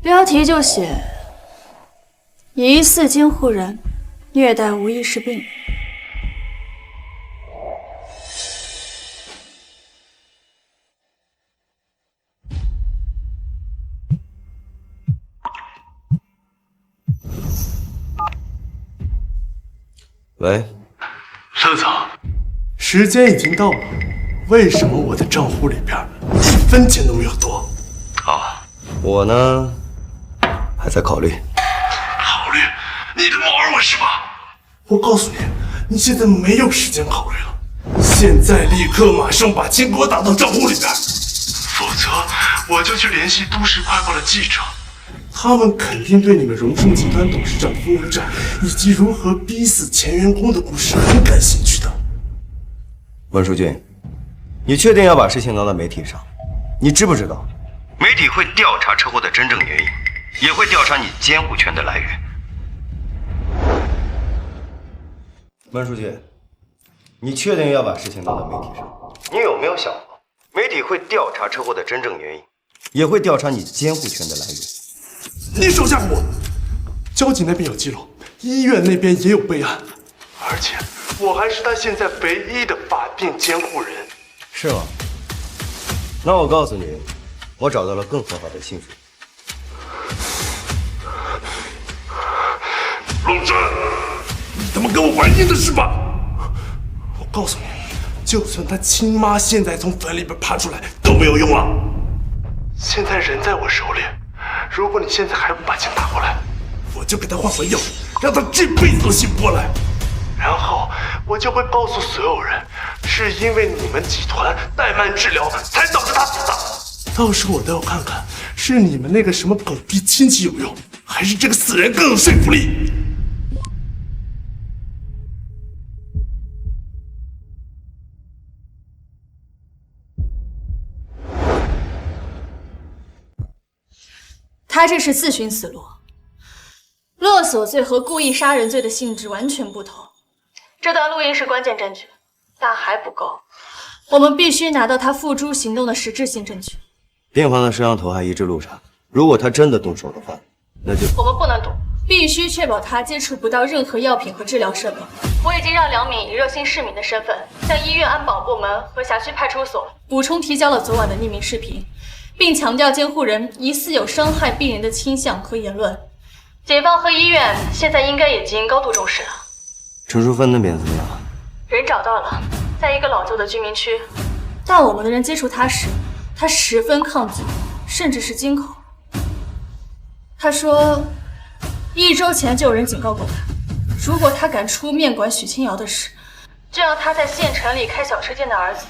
标题就写疑似监护人虐待无意识病人。喂，陆总，时间已经到了，为什么我的账户里边1分钱都没有多？我呢还在考虑。考虑？你在玩我是吧？我告诉你，你现在没有时间考虑了，现在立刻马上把钱给我打到账户里边，否则我就去联系都市快报的记者。他们肯定对你们荣盛集团董事长负债以及如何逼死前员工的故事很感兴趣的。温书俊，你确定要把事情闹到媒体上？你知不知道，媒体会调查车祸的真正原因，也会调查你监护权的来源。温书俊，你确定要把事情闹到媒体上？你有没有想过，媒体会调查车祸的真正原因，也会调查你监护权的来源？你手下我，交警那边有记录，医院那边也有备案，而且我还是他现在唯一的法定监护人。是吗？那我告诉你，我找到了更合法的亲属。陆真，你他妈跟我玩阴的是吧？我告诉你，就算他亲妈现在从坟里边爬出来都没有用了。现在人在我手里，如果你现在还不把钱打过来，我就给他换换药，让他这辈子都醒不过来。然后我就会告诉所有人，是因为你们集团怠慢治疗才导致他死的。到时我都要看看，是你们那个什么狗逼亲戚有用，还是这个死人更有说服力。他这是自寻死路，勒索罪和故意杀人罪的性质完全不同。这段录音是关键证据，但还不够，我们必须拿到他付诸行动的实质性证据。病房的摄像头还一直录着，如果他真的动手的话，那就我们不能赌，必须确保他接触不到任何药品和治疗设备。我已经让梁敏以热心市民的身份，向医院安保部门和辖区派出所补充提交了昨晚的匿名视频，并强调监护人疑似有伤害病人的倾向和言论。警方和医院现在应该已经高度重视了。陈淑芬那边怎么样？人找到了，在一个老旧的居民区，但我们的人接触他时，他十分抗拒，甚至是惊恐。他说，1周前就有人警告过他，如果他敢出面管许清瑶的事，就让他在县城里开小吃店的儿子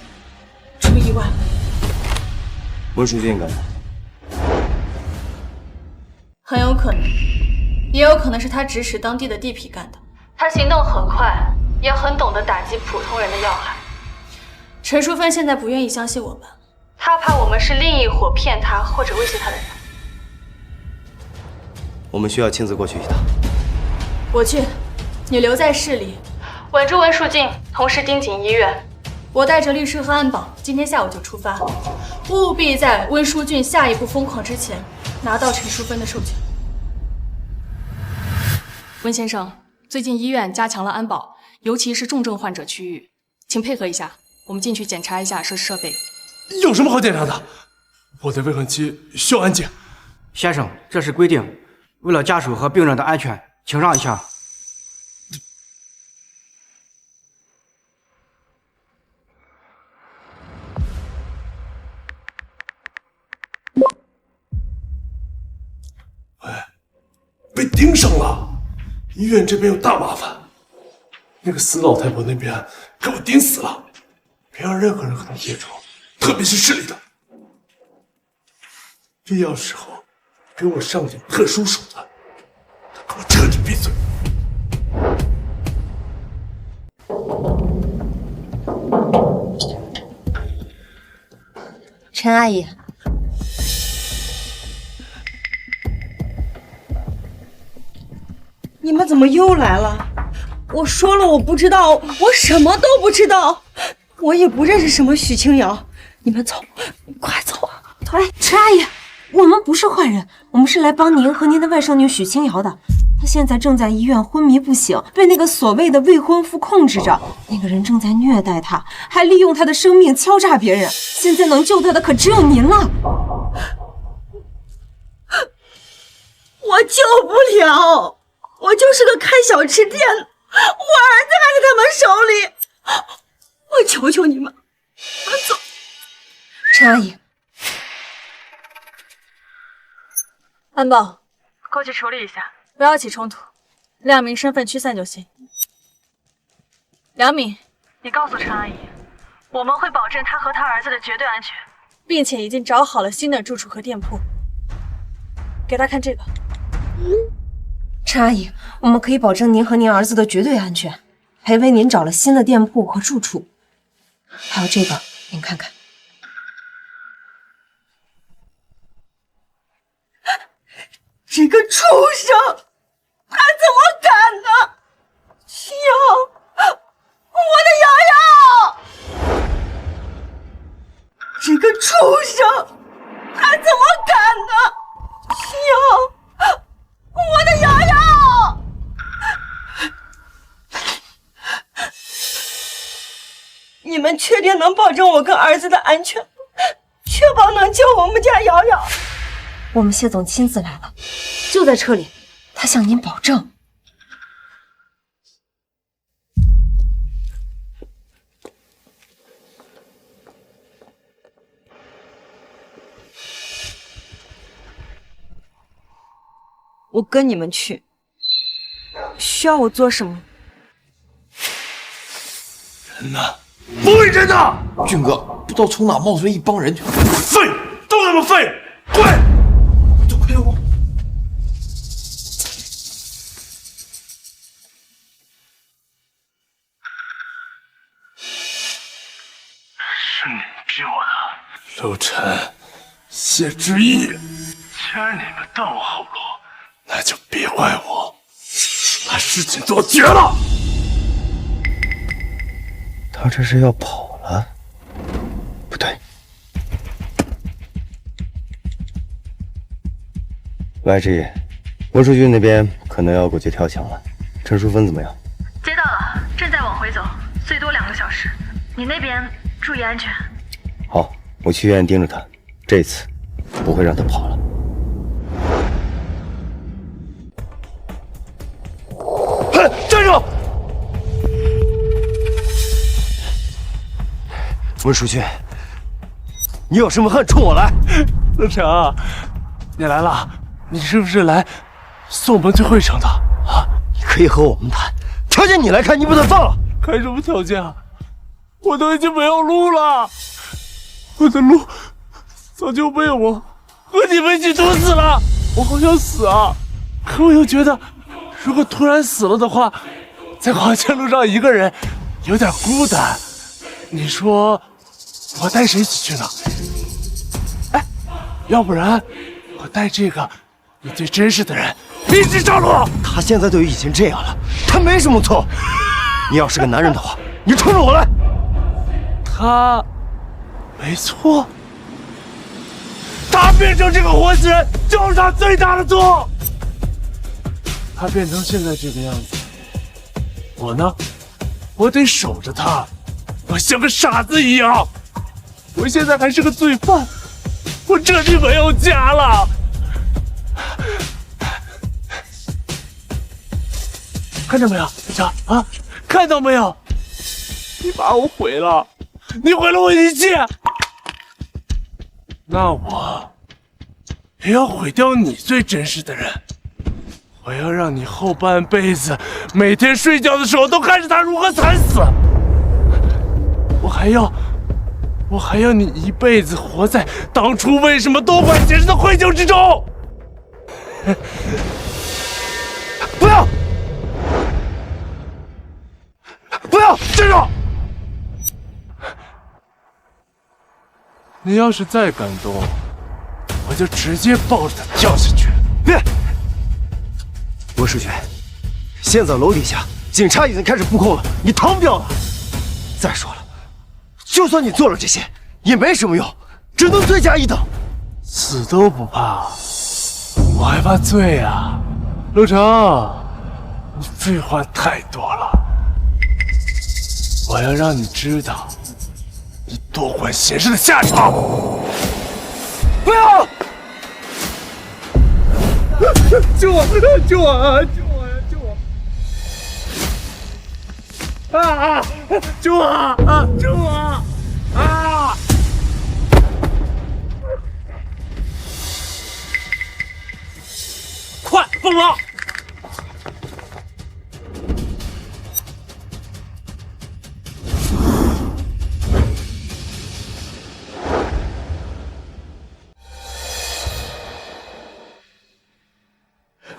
出意外。温书俊干的，很有可能，也有可能是他指使当地的地痞干的。他行动很快，也很懂得打击普通人的要害。陈淑芬现在不愿意相信我们，她怕我们是另一伙骗她或者威胁她的人。我们需要亲自过去一趟。我去，你留在市里，稳住温树静，同时盯紧医院。我带着律师和安保，今天下午就出发，务必在温书俊下一步疯狂之前，拿到陈淑芬的授权。温先生，最近医院加强了安保，尤其是重症患者区域，请配合一下，我们进去检查一下设施设备。有什么好检查的？我的未婚妻需要安静。先生，这是规定，为了家属和病人的安全，请让一下。被盯上了，医院这边有大麻烦。那个死老太婆那边给我盯死了，别让任何人和她接触，特别是市里的。必要时候给我上点特殊手段，给我彻底闭嘴。陈阿姨，你们怎么又来了？我说了我不知道，我什么都不知道，我也不认识什么许清瑶。你们走，快走啊！哎，陈阿姨，我们不是坏人，我们是来帮您和您的外甥女许清瑶的。她现在正在医院昏迷不醒，被那个所谓的未婚夫控制着。那个人正在虐待她，还利用她的生命敲诈别人。现在能救她的可只有您了。我救不了，我就是个开小吃店的，我儿子还在他们手里，我求求你们，走。陈阿姨，安保，过去处理一下，不要起冲突，亮明身份驱散就行。梁敏，你告诉陈阿姨，我们会保证她和她儿子的绝对安全，并且已经找好了新的住处和店铺。给她看这个。陈阿姨，我们可以保证您和您儿子的绝对安全，还为您找了新的店铺和住处。还有这个，您看看。这个畜生，他怎么敢呢？清瑶，我的瑶瑶！这个畜生，他怎么敢呢？清瑶，我的瑶瑶！你们确定能保证我跟儿子的安全，确保能救我们家瑶瑶？我们谢总亲自来了，就在车里，他向您保证。我跟你们去。需要我做什么？人呢？不会人呢？俊哥，不知道从哪冒出来一帮人，废，都他妈废，滚！快点！是你逼我的，陆晨、谢之意，既然你们断我后路，那就别怪我把事情做绝了。他这是要跑了？不对。YG，文书局那边可能要过去跳墙了。陈淑芬怎么样？接到了，正在往回走，最多2个小时。你那边注意安全。好，我去医院盯着他，这次不会让他跑了。嘿，站住！文书君，你有什么恨冲我来？陆成，你来了，你是不是来送我们最后一程的啊？你可以和我们谈，条件你来看，你不能放了。开什么条件啊？我都已经没有路了，我的路早就被我和你们一起毒死了。我好想死啊，可我又觉得，如果突然死了的话，在黄泉路上一个人有点孤单。你说我带谁一起去呢？哎，要不然我带这个你最真实的人一起上路。他现在都已经这样了，他没什么错。你要是个男人的话，你冲着我来。他没错，他变成这个活死人就是他最大的错。他变成现在这个样子，我呢，我得守着他，我像个傻子一样。我现在还是个罪犯，我彻底没有家了。看到没有，小强啊？看到没有？你把我毁了，你毁了我一切，那我也要毁掉你最真实的人。我要让你后半辈子每天睡觉的时候都看着他如何惨死。我还要你一辈子活在当初为什么多管闲事的愧疚之中。不要！不要！站住！你要是再敢动，我就直接抱着他跳下去。别！文世全，现在楼底下警察已经开始布控了，你逃不掉了。再说了，就算你做了这些，也没什么用，只能罪加一等。死都不怕，我还怕罪啊！陆成，你废话太多了。我要让你知道你多管闲事的下场。不要！救我！救我啊！救我呀！救我！啊！救我啊！救我啊！快放了！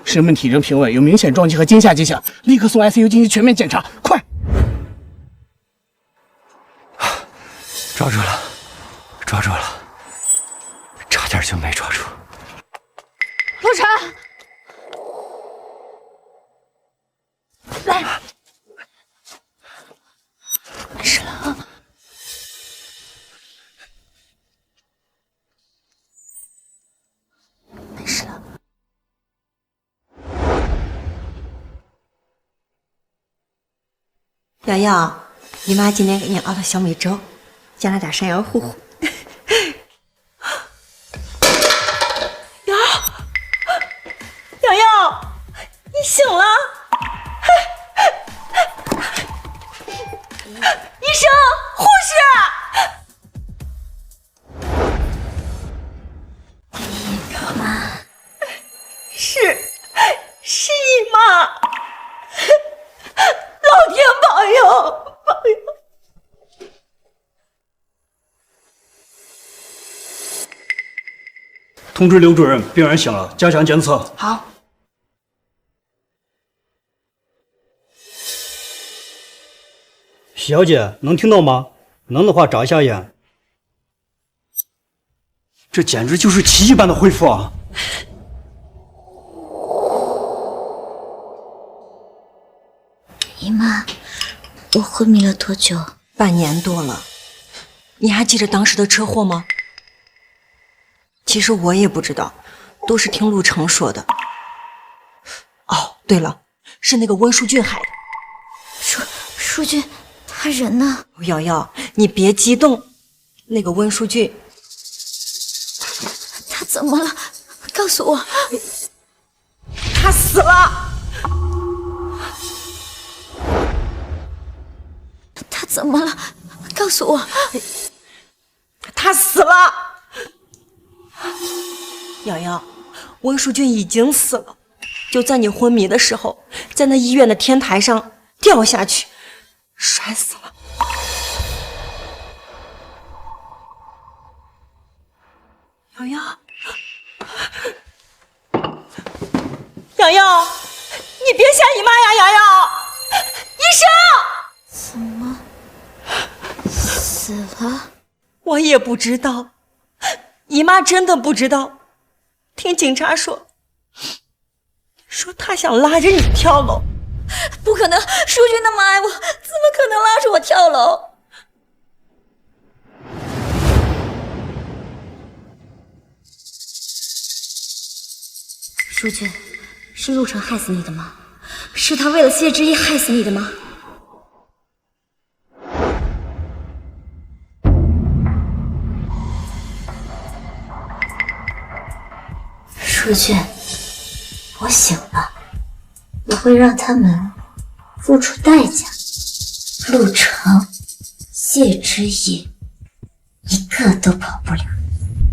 身份体征平稳，有明显撞击和惊吓迹象，立刻送 ICU 进行全面检查，快！抓住了，抓住了，差点就没抓住。陆晨，来，没事了啊。没事了。瑶瑶，你妈今天给你熬了小米粥，加了点山药糊糊。瑶瑶，你醒了！医生，护士！妈，是通知刘主任，病人醒了，加强监测。好。小姐，能听到吗？能的话眨一下眼。这简直就是奇迹般的恢复啊！姨妈，我昏迷了多久？半年多了。你还记得当时的车祸吗？其实我也不知道，都是听陆程说的。哦，对了，是那个温书俊害的。书俊，他人呢？瑶瑶，你别激动。那个温书俊，他怎么了？告诉我。他死了。他怎么了？告诉我。他死了。瑶瑶，温书俊已经死了，就在你昏迷的时候，在那医院的天台上掉下去，摔死了。瑶瑶，瑶瑶，你别吓姨妈呀！瑶瑶，医生，怎么死了？我也不知道，姨妈真的不知道。听警察说他想拉着你跳楼。不可能，书俊那么爱我，怎么可能拉着我跳楼？书俊，是陆程害死你的吗？是他为了谢之意害死你的吗？书俊，我醒了，我会让他们付出代价。陆程、谢之意，一个都跑不了。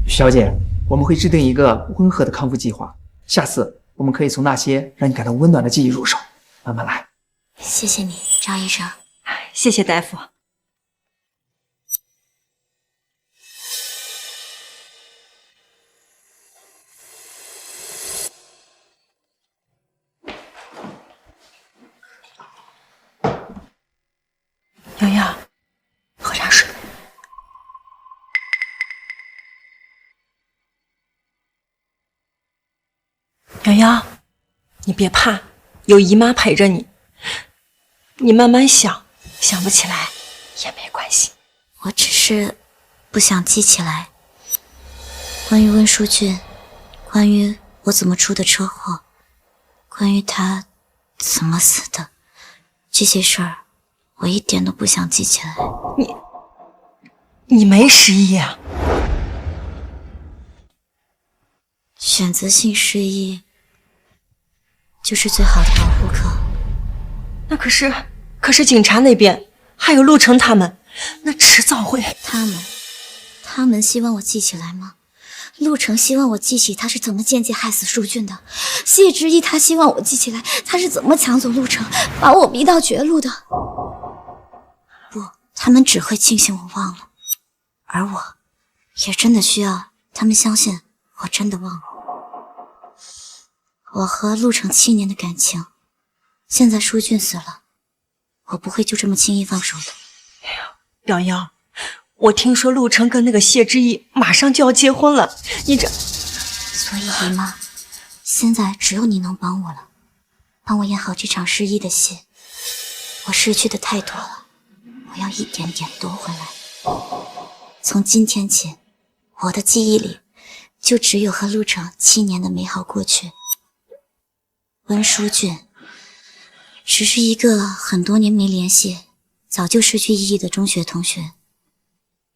小姐，我们会制定一个温和的康复计划。下次我们可以从那些让你感到温暖的记忆入手，慢慢来。谢谢你，张医生。谢谢大夫。瑶瑶，喝点水。瑶瑶，你别怕，有姨妈陪着你。你慢慢想，想不起来也没关系。我只是不想记起来关于温书俊，关于我怎么出的车祸，关于他怎么死的，这些事儿我一点都不想记起来。你没失忆啊？选择性失忆就是最好的保护课。那可是警察那边还有陆程他们，那迟早会。他们希望我记起来吗？陆程希望我记起他是怎么间接害死书俊的，谢之意他希望我记起来他是怎么抢走陆程，把我逼到绝路的。不，他们只会庆幸我忘了，而我也真的需要他们相信我真的忘了。我和陆程7年的感情，现在书俊死了，我不会就这么轻易放手的。瑶瑶，我听说陆程跟那个谢之意马上就要结婚了，你这……所以姨妈，现在只有你能帮我了，帮我演好这场失忆的戏。我失去的太多了，我要一点点夺回来。从今天起，我的记忆里就只有和陆程7年的美好过去。温书俊只是一个很多年没联系，早就失去意义的中学同学。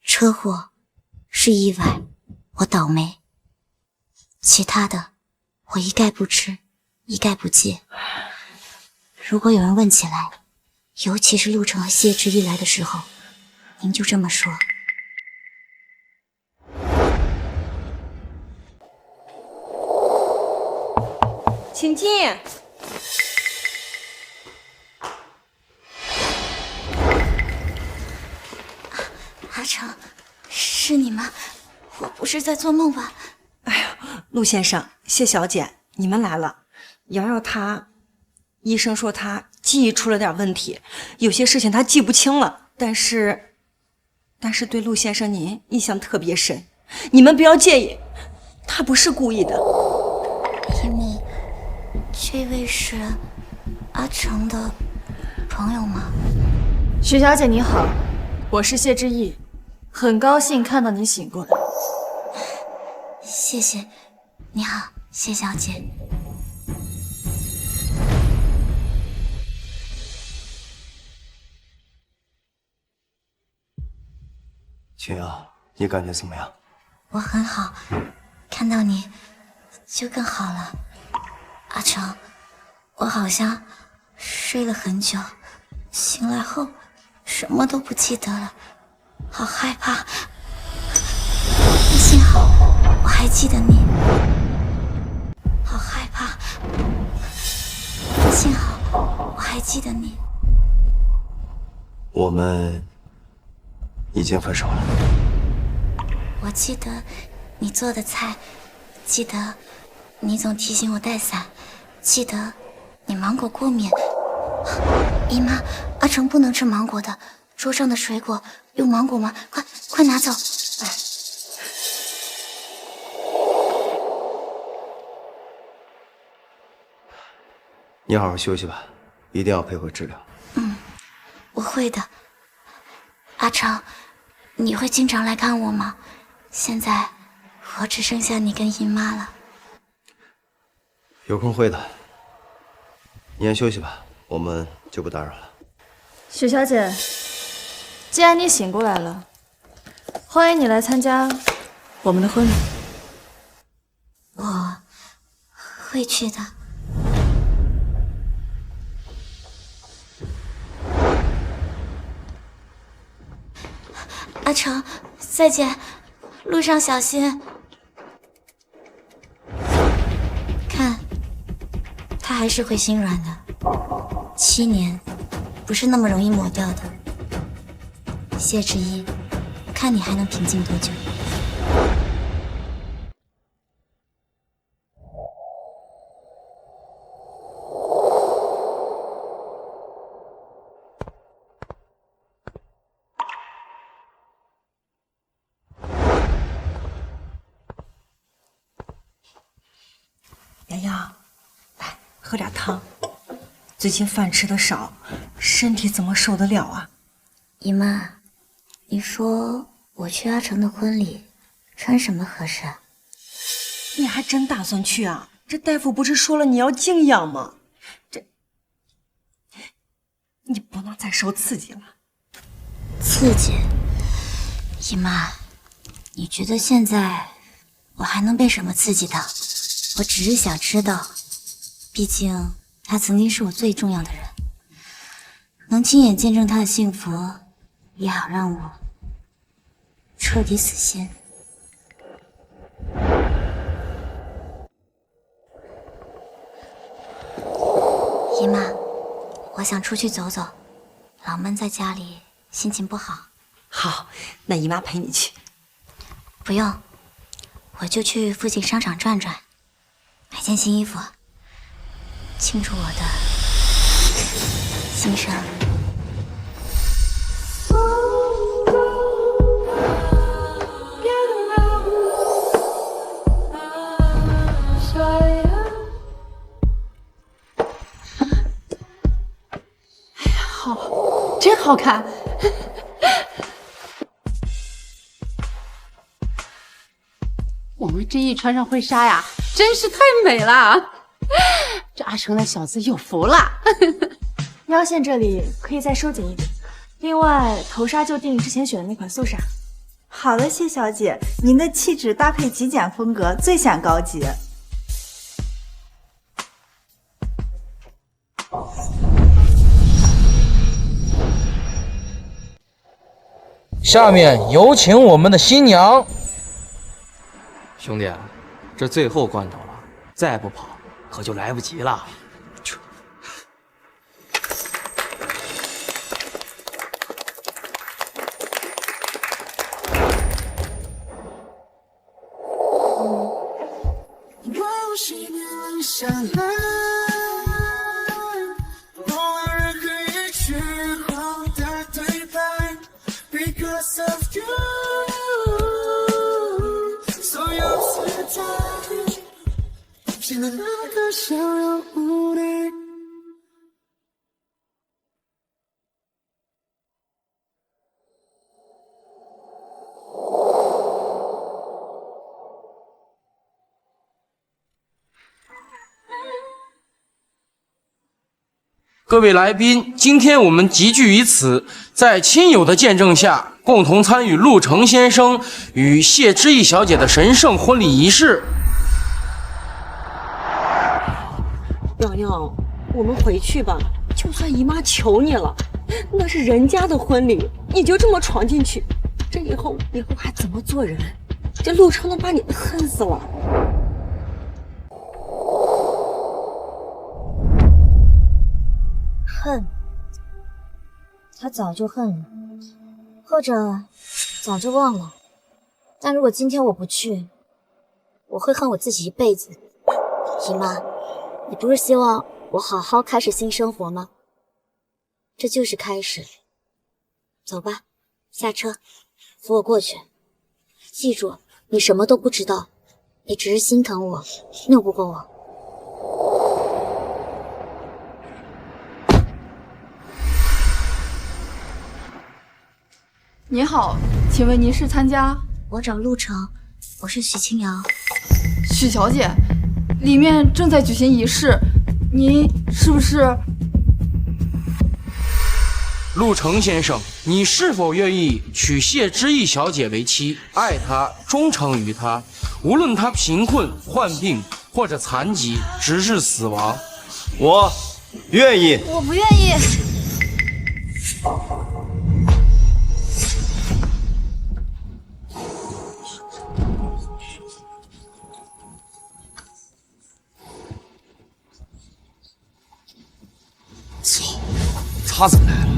车祸是意外，我倒霉，其他的我一概不知，一概不记。如果有人问起来，尤其是陆程和谢之意来的时候，您就这么说。请进。阿成，是你吗？我不是在做梦吧？哎呀，陆先生、谢小姐，你们来了。瑶瑶她，医生说她记忆出了点问题，有些事情她记不清了，但是对陆先生您印象特别深，你们不要介意，他不是故意的。一米，这位是阿成的朋友吗？徐小姐你好，我是谢之意，很高兴看到你醒过来。谢谢。你好，谢小姐。秦瑶，你感觉怎么样？我很好，看到你就更好了。阿成，我好像睡了很久，醒来后什么都不记得了，好害怕。幸好我还记得你，好害怕。幸好我还记得你。我们已经分手了。我记得你做的菜，记得你总提醒我带伞，记得你芒果过敏。姨妈，阿成不能吃芒果的，桌上的水果有芒果吗？快拿走！你好好休息吧，一定要配合治疗。我会的。阿成，你会经常来看我吗？现在我只剩下你跟姨妈了。有空会的。你先休息吧，我们就不打扰了。许小姐，既然你醒过来了，欢迎你来参加我们的婚礼。我会去的。阿成，再见，路上小心。看，他还是会心软的。7年，不是那么容易抹掉的。谢之一，看你还能平静多久。瑶瑶，来喝点汤。最近饭吃的少，身体怎么受得了啊？姨妈，你说我去阿成的婚礼，穿什么合适啊？你还真打算去啊？这大夫不是说了你要静养吗？你不能再受刺激了。刺激？姨妈，你觉得现在我还能被什么刺激到？我只是想知道，毕竟他曾经是我最重要的人，能亲眼见证他的幸福，也好让我彻底死心。姨妈，我想出去走走，老闷在家里，心情不好。好，那姨妈陪你去。不用，我就去附近商场转转，买件新衣服，庆祝我的新生。好，真好看。我们这一穿上婚纱呀，真是太美了。这阿成那小子有福了。腰线这里可以再收紧一点，另外头纱就定之前选的那款素纱。好的，谢小姐，您的气质搭配极简风格，最显高级。下面有请我们的新娘。兄弟，这最后关头了，再不跑可就来不及了。熄灭了下来，偶尔可以之后的对白 ，Because of you， 所有姿态变得那个笑容无奈。各位来宾，今天我们集聚于此，在亲友的见证下，共同参与陆程先生与谢知意小姐的神圣婚礼仪式。瑶瑶，我们回去吧。就算姨妈求你了，那是人家的婚礼，你就这么闯进去，这以后还怎么做人？这陆程能把你恨死了。恨，他早就恨了，或者早就忘了。但如果今天我不去，我会恨我自己一辈子。姨妈，你不是希望我好好开始新生活吗？这就是开始。走吧，下车，扶我过去。记住，你什么都不知道，你只是心疼我，拗不过我。你好，请问您是参加？我找陆程，我是许清瑶。许小姐，里面正在举行仪式，您是不是？陆程先生，你是否愿意娶谢知意小姐为妻，爱她，忠诚于她，无论她贫困、患病或者残疾，直至死亡？我愿意。我不愿意。他怎么来了？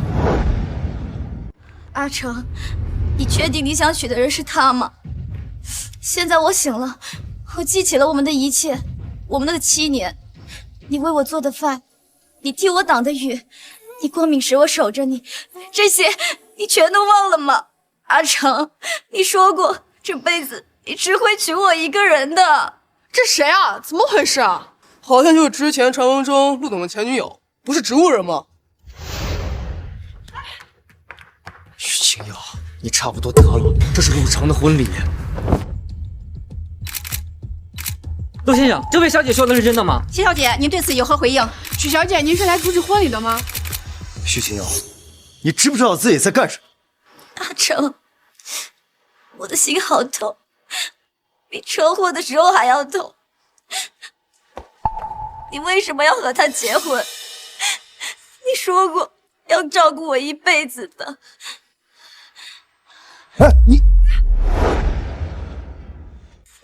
阿成，你确定你想娶的人是他吗？现在我醒了，我记起了我们的一切，我们的7年，你为我做的饭，你替我挡的雨，你过敏时我守着你，这些你全都忘了吗？阿成，你说过这辈子你只会娶我一个人的。这谁啊？怎么回事啊？好像就是之前传闻中陆董的前女友，不是植物人吗？许清瑶，你差不多得了，这是陆程的婚礼。陆先生，这位小姐说的是真的吗？谢小姐，您对此有何回应？许小姐，您是来主持婚礼的吗？许清瑶，你知不知道自己在干什么？阿成，我的心好痛，比车祸的时候还要痛。你为什么要和他结婚？你说过要照顾我一辈子的。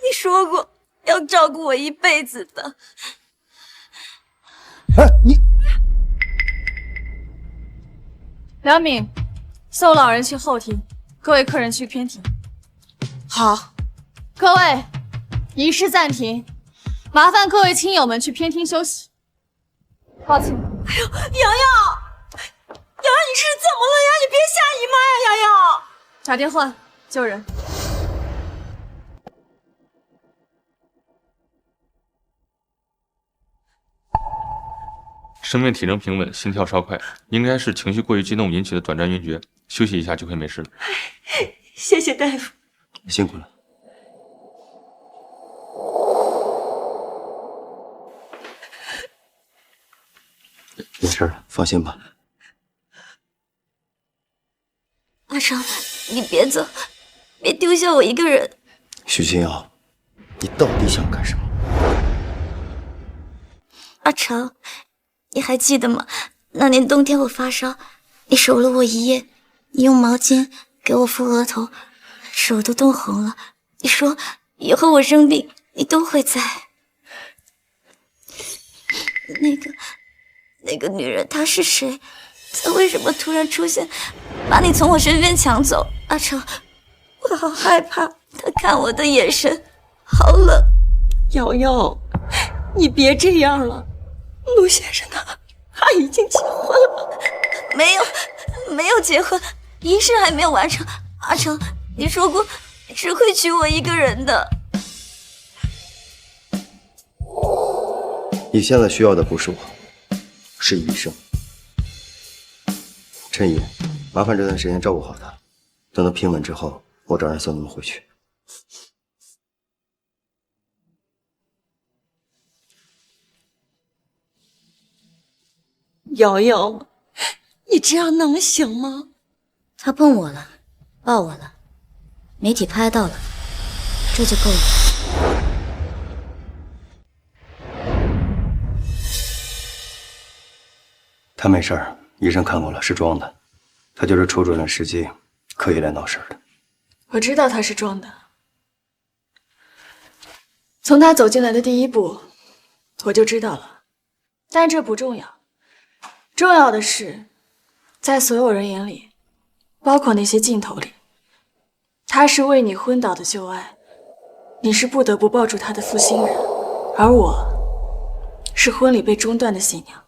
你说过要照顾我一辈子的。梁敏，送老人去后厅，各位客人去偏厅。好，各位，仪式暂停，麻烦各位亲友们去偏厅休息。抱歉。哎呦，瑶瑶，你是怎么了呀？你别吓姨妈呀，瑶瑶！打电话救人。生命体征平稳，心跳稍快，应该是情绪过于激动引起的短暂晕厥，休息一下就会没事了。谢谢大夫，辛苦了。没事了，放心吧。阿成，你别走，别丢下我一个人。许清瑶，你到底想干什么？阿成，你还记得吗？那年冬天我发烧，你守了我一夜，你用毛巾给我敷额头，手都冻红了。你说以后我生病，你都会在。那个女人她是谁？她为什么突然出现，把你从我身边抢走？阿成，我好害怕，她看我的眼神好冷。瑶瑶，你别这样了，陆先生他已经结婚了。没有结婚，仪式还没有完成。阿成，你说过只会娶我一个人的。你现在需要的不是我，是医生。陈姨，麻烦这段时间照顾好他，等他平稳之后，我找人送你们回去。瑶瑶，你这样能行吗？他碰我了，抱我了，媒体拍到了，这就够了。他没事儿，医生看过了，是装的。他就是瞅准了时机，刻意来闹事的。我知道他是装的，从他走进来的第一步，我就知道了。但这不重要，重要的是，在所有人眼里，包括那些镜头里，他是为你昏倒的旧爱，你是不得不抱住他的负心人，而我，是婚礼被中断的新娘。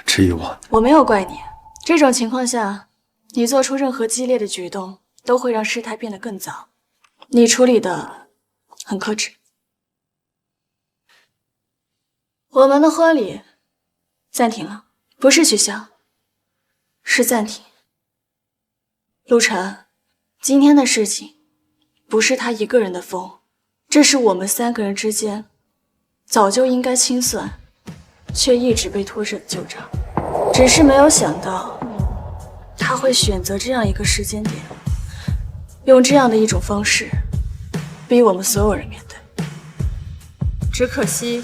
至于我没有怪你。这种情况下，你做出任何激烈的举动，都会让事态变得更糟。你处理的很克制。我们的婚礼暂停了，不是取消，是暂停。陆晨，今天的事情不是他一个人的疯，这是我们3个人之间早就应该清算，却一直被拖着的旧账。只是没有想到，他会选择这样一个时间点，用这样的一种方式，逼我们所有人面对。只可惜，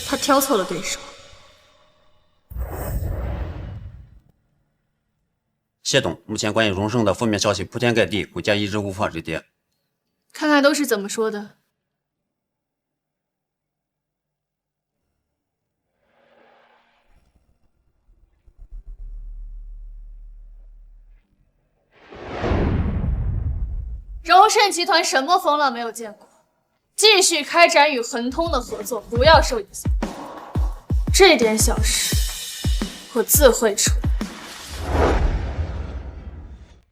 他挑错了对手。谢总，目前关于荣盛的负面消息铺天盖地，股价一直无法止跌。看看都是怎么说的。荣盛集团什么风浪没有见过？继续开展与恒通的合作，不要受影响。这点小事，我自会处理。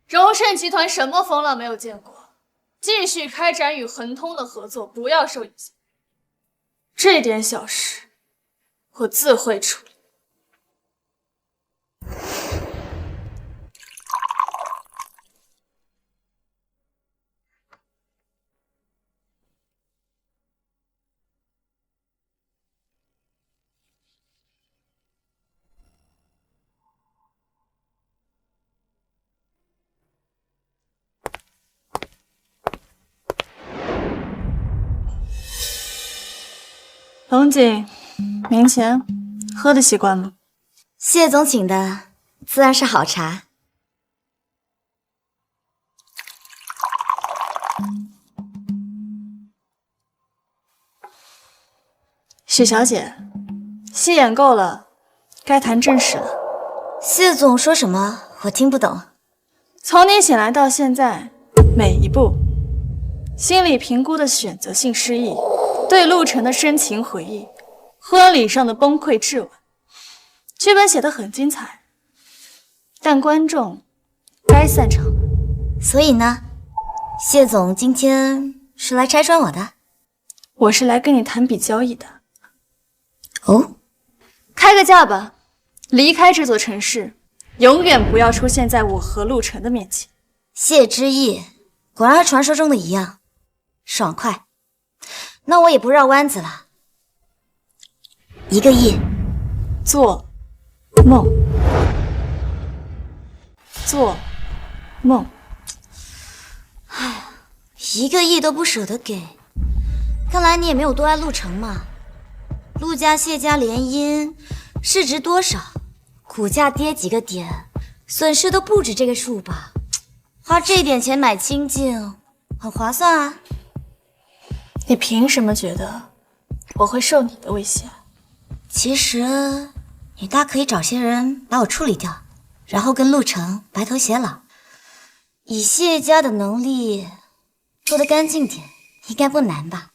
荣盛集团什么风浪没有见过？继续开展与恒通的合作，不要受影响。这点小事，我自会处理。龙井，明前喝的习惯吗？谢总请的，自然是好茶。许小姐，戏演够了，该谈正事了。谢总说什么？我听不懂。从你醒来到现在，每一步，心理评估的选择性失忆。对陆晨的深情回忆，婚礼上的崩溃质问，剧本写得很精彩，但观众该散场了。所以呢，谢总今天是来拆穿我的？我是来跟你谈笔交易的。哦，开个价吧，离开这座城市，永远不要出现在我和陆晨的面前。谢之意，果然和传说中的一样，爽快。那我也不绕弯子了，1个亿。做梦，做梦。唉，1个亿都不舍得给，看来你也没有多爱陆程嘛。陆家谢家联姻，市值多少？股价跌几个点，损失都不止这个数吧？花这点钱买清净，很划算啊。你凭什么觉得我会受你的威胁？其实你大可以找些人把我处理掉，然后跟陆程白头偕老。以谢家的能力，做得干净点应该不难吧？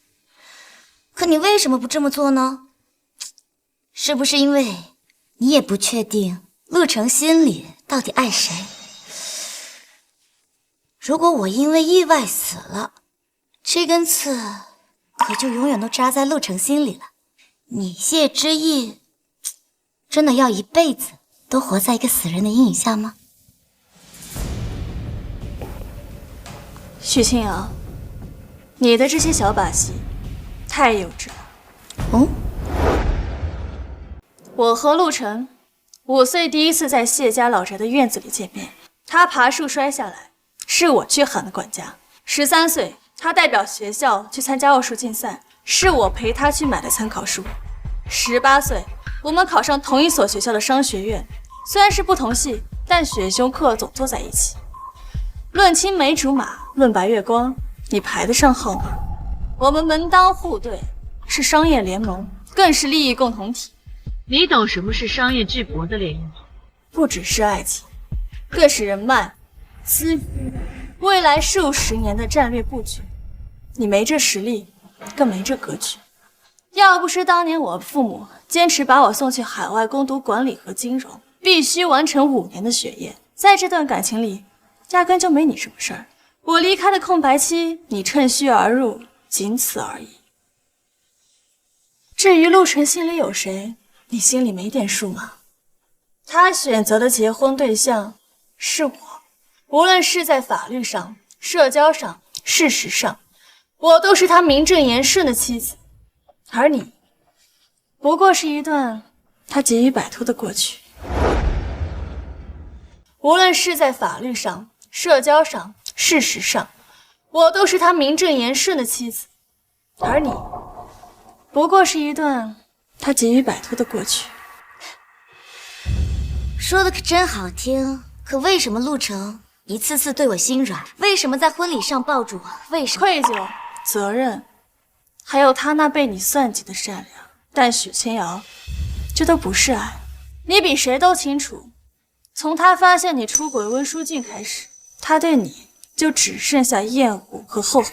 可你为什么不这么做呢？是不是因为你也不确定陆程心里到底爱谁？如果我因为意外死了，这根刺可就永远都扎在陆程心里了。你谢之意真的要一辈子都活在一个死人的阴影下吗？许清瑶，你的这些小把戏太幼稚了。哦，我和陆程5岁第一次在谢家老宅的院子里见面，他爬树摔下来，是我去喊的管家。13岁，他代表学校去参加奥数竞赛，是我陪他去买的参考书。18岁，我们考上同一所学校的商学院，虽然是不同系，但选修课总坐在一起。论青梅竹马，论白月光，你排得上号吗？我们门当户对，是商业联盟，更是利益共同体。你懂什么是商业巨擘的联姻吗？不只是爱情，更是人脉、资源，未来数十年的战略布局。你没这实力，更没这格局。要不是当年我父母坚持把我送去海外攻读管理和金融，必须完成5年的学业，在这段感情里，压根就没你什么事儿。我离开的空白期，你趁虚而入，仅此而已。至于陆晨心里有谁，你心里没点数吗？他选择的结婚对象是我，无论是在法律上、社交上、事实上，我都是他名正言顺的妻子。而你，不过是一段他急于摆脱的过去。无论是在法律上、社交上、事实上，我都是他名正言顺的妻子。而你，不过是一段他急于摆脱的过去。说的可真好听，可为什么陆程一次次对我心软？为什么在婚礼上抱住我？为什么愧疚、责任，还有他那被你算计的善良？但许清瑶，这都不是爱。你比谁都清楚，从他发现你出轨温书俊开始，他对你就只剩下厌恶和后悔。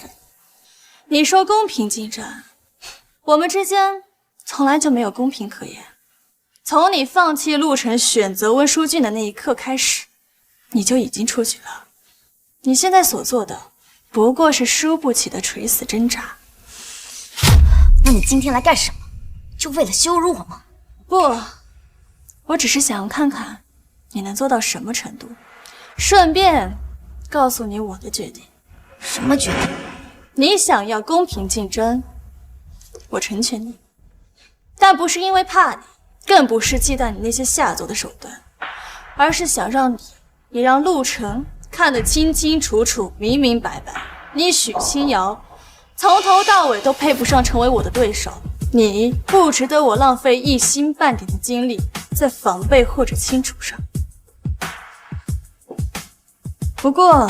你说公平竞争，我们之间从来就没有公平可言。从你放弃陆程选择温书俊的那一刻开始，你就已经出局了。你现在所做的不过是输不起的垂死挣扎。那你今天来干什么？就为了羞辱我吗？不，我只是想要看看你能做到什么程度，顺便告诉你我的决定。什么决定？你想要公平竞争，我成全你，但不是因为怕你，更不是忌惮你那些下作的手段，而是想让你也让陆程看得清清楚楚、明明白白。你许清瑶从头到尾都配不上成为我的对手，你不值得我浪费一星半点的精力在防备或者清除上。不过，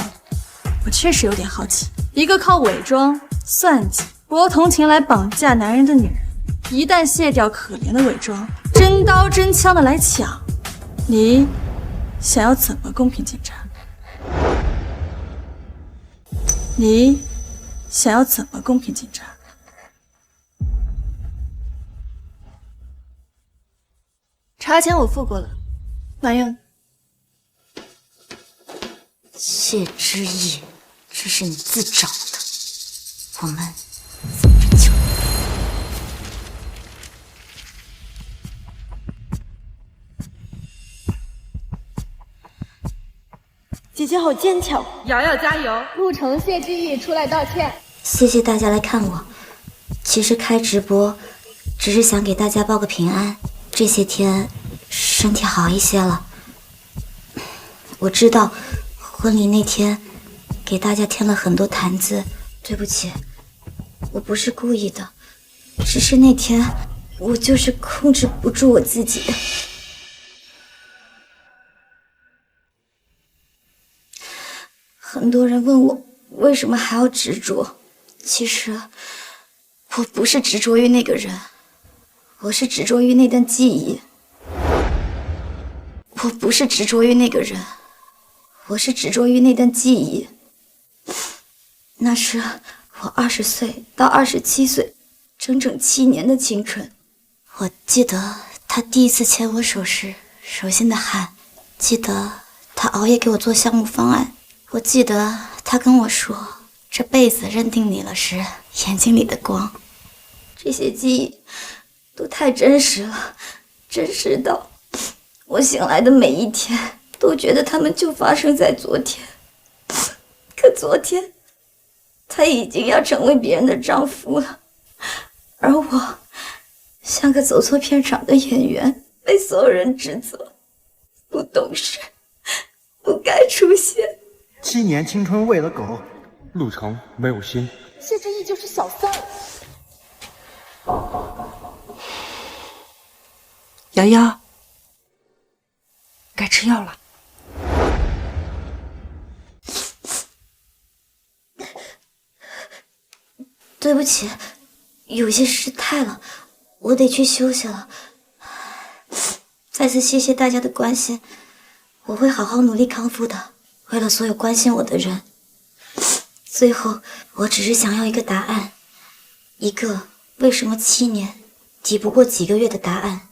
我确实有点好奇，一个靠伪装、算计、博同情来绑架男人的女人，一旦卸掉可怜的伪装，真刀真枪的来抢，你想要怎么公平竞争？你想要怎么公平竞争？茶钱我付过了，慢用。谢之意，这是你自找的，我们走着瞧。姐姐好坚强，瑶瑶加油！陆程、谢之意出来道歉。谢谢大家来看我。其实开直播只是想给大家报个平安，这些天身体好一些了。我知道婚礼那天给大家添了很多谈资，对不起，我不是故意的，只是那天我就是控制不住我自己。很多人问我为什么还要执着，其实我不是执着于那个人，我是执着于那段记忆。我不是执着于那个人，我是执着于那段记忆。那是我20岁到27岁，整整7年的青春。我记得他他第一次牵我手时，手心的汗。记得他熬夜给我做项目方案，我记得他跟我说这辈子认定你了时眼睛里的光。这些记忆都太真实了，真实到我醒来的每一天都觉得他们就发生在昨天。可昨天他已经要成为别人的丈夫了，而我像个走错片场的演员，被所有人指责不懂事，不该出现。7年青春喂了狗，陆程没有心。谢之意就是小三。瑶瑶，该吃药了。对不起，有些失态了，我得去休息了。再次谢谢大家的关心，我会好好努力康复的，为了所有关心我的人。最后，我只是想要一个答案，一个为什么7年抵不过几个月的答案。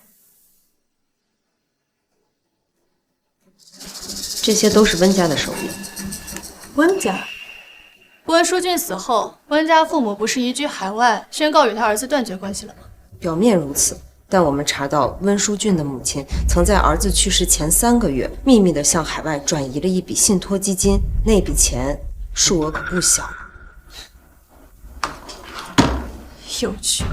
这些都是温家的手艺。温家？温书俊死后，温家父母不是移居海外，宣告与他儿子断绝关系了吗？表面如此，但我们查到温书俊的母亲曾在儿子去世前3个月，秘密地向海外转移了一笔信托基金，那笔钱数额可不小。有趣，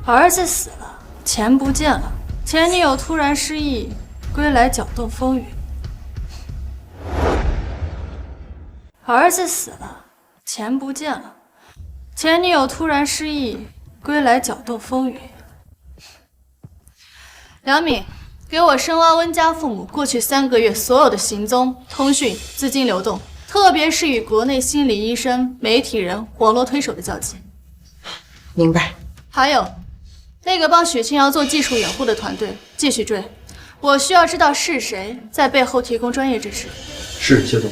儿子死了，钱不见了，前女友突然失忆，归来搅动风云。儿子死了，钱不见了，前女友突然失忆，归来搅动风云。梁敏，给我深挖温家父母过去3个月所有的行踪、通讯、资金流动，特别是与国内心理医生、媒体人、网络推手的交集。明白。还有，那个帮许清瑶做技术掩护的团队，继续追。我需要知道是谁在背后提供专业支持。是，谢总。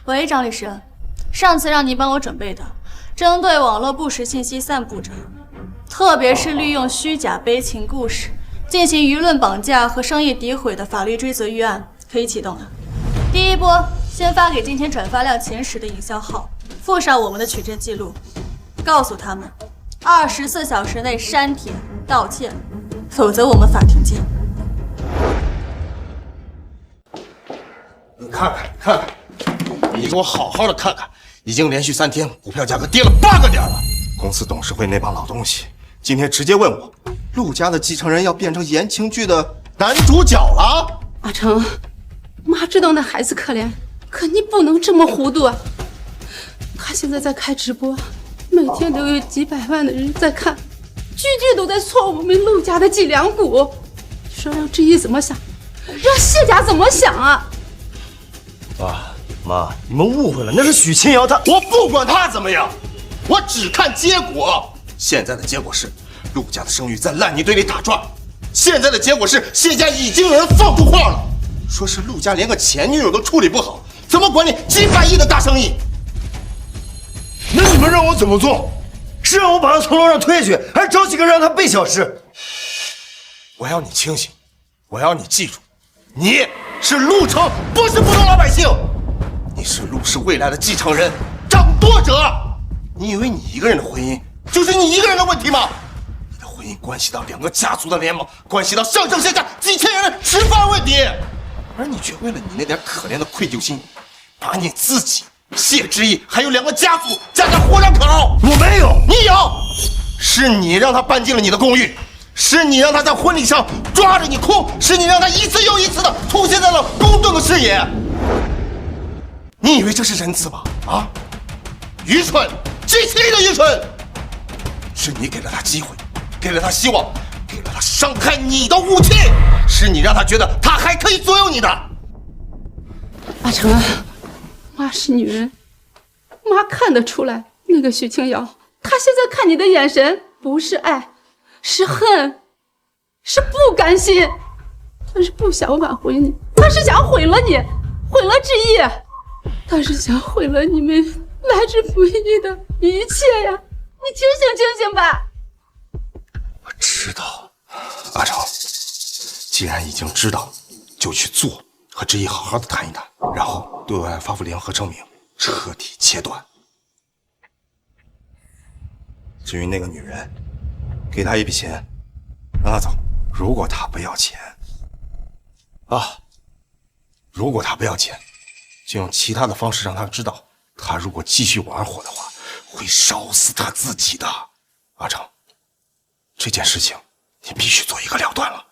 喂，张律师，上次让您帮我准备的，针对网络不实信息散布者，特别是利用虚假悲情故事进行舆论绑架和商业诋毁的法律追责预案，可以启动了。第一波先发给今天转发量前10的营销号，附上我们的取证记录，告诉他们24小时内删帖道歉，否则我们法庭见。你看看，你给我好好的看看，已经连续3天股票价格跌了8个点了。公司董事会那帮老东西今天直接问我，陆家的继承人要变成言情剧的男主角了。阿成，妈知道那孩子可怜，可你不能这么糊涂啊！他现在在开直播，每天都有几百万的人在看，句句都在说我们陆家的脊梁骨。你说让志毅怎么想，让谢家怎么想啊？爸妈，你们误会了，那是许清瑶，我不管她怎么样，我只看结果。现在的结果是，陆家的声誉在烂泥堆里打转。现在的结果是，谢家已经有人放出话了，说是陆家连个前女友都处理不好，怎么管理几百亿的大生意？那你们让我怎么做？是让我把他从楼上推下去，还是找几个让他背小事？我要你清醒，我要你记住，你是陆城，不是普通老百姓，你是陆氏未来的继承人、掌舵者。你以为你一个人的婚姻就是你一个人的问题吗？你的婚姻关系到2个家族的联盟，关系到上上下下几千人的吃饭问题，而你却为了你那点可怜的愧疚心，把你自己、谢之意还有2个家族加在火上烤。我没有，你有，是你让他搬进了你的公寓，是你让他在婚礼上抓着你哭，是你让他一次又一次的出现在了公众的视野。你以为这是仁慈吗？啊，愚蠢，极其的愚蠢！是你给了他机会，给了他希望，给了他伤害你的武器，是你让他觉得他还可以左右你的。阿成，妈是女人，妈看得出来，那个许清瑶，她现在看你的眼神不是爱，是恨，是不甘心。他是不想挽回你，他是想毁了你，毁了志毅，他是想毁了你们来之不易的一切呀！你清醒清醒吧！我知道，阿成，既然已经知道，就去做，和志毅好好的谈一谈，然后对外发布联合声明，彻底切断。至于那个女人，给她一笔钱，让她走。如果她不要钱，如果她不要钱，就用其他的方式让她知道，她如果继续玩火的话，会烧死她自己的。阿成，这件事情你必须做一个了断了。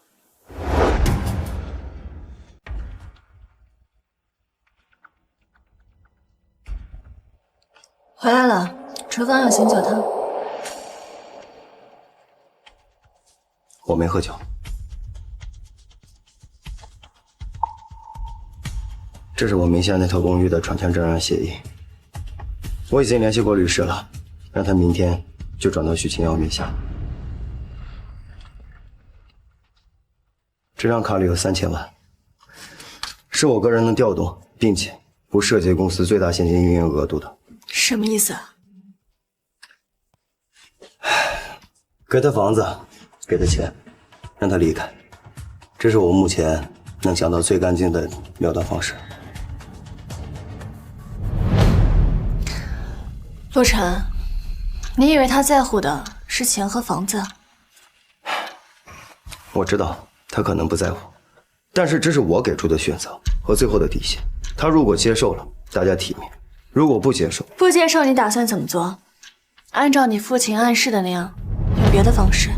回来了，厨房有醒酒汤。我没喝酒。这是我名下那套公寓的产权转让协议，我已经联系过律师了，让他明天就转到许清瑶名下。这张卡里有3000万，是我个人的调动，并且不涉及公司最大现金运营额度的。什么意思啊？给他房子，给他钱，让他离开，这是我目前能想到最干净的了断方式。洛尘，你以为他在乎的是钱和房子？我知道他可能不在乎，但是这是我给出的选择和最后的底线。他如果接受了，大家体面；如果不接受，你打算怎么做？按照你父亲暗示的那样，用别的方式。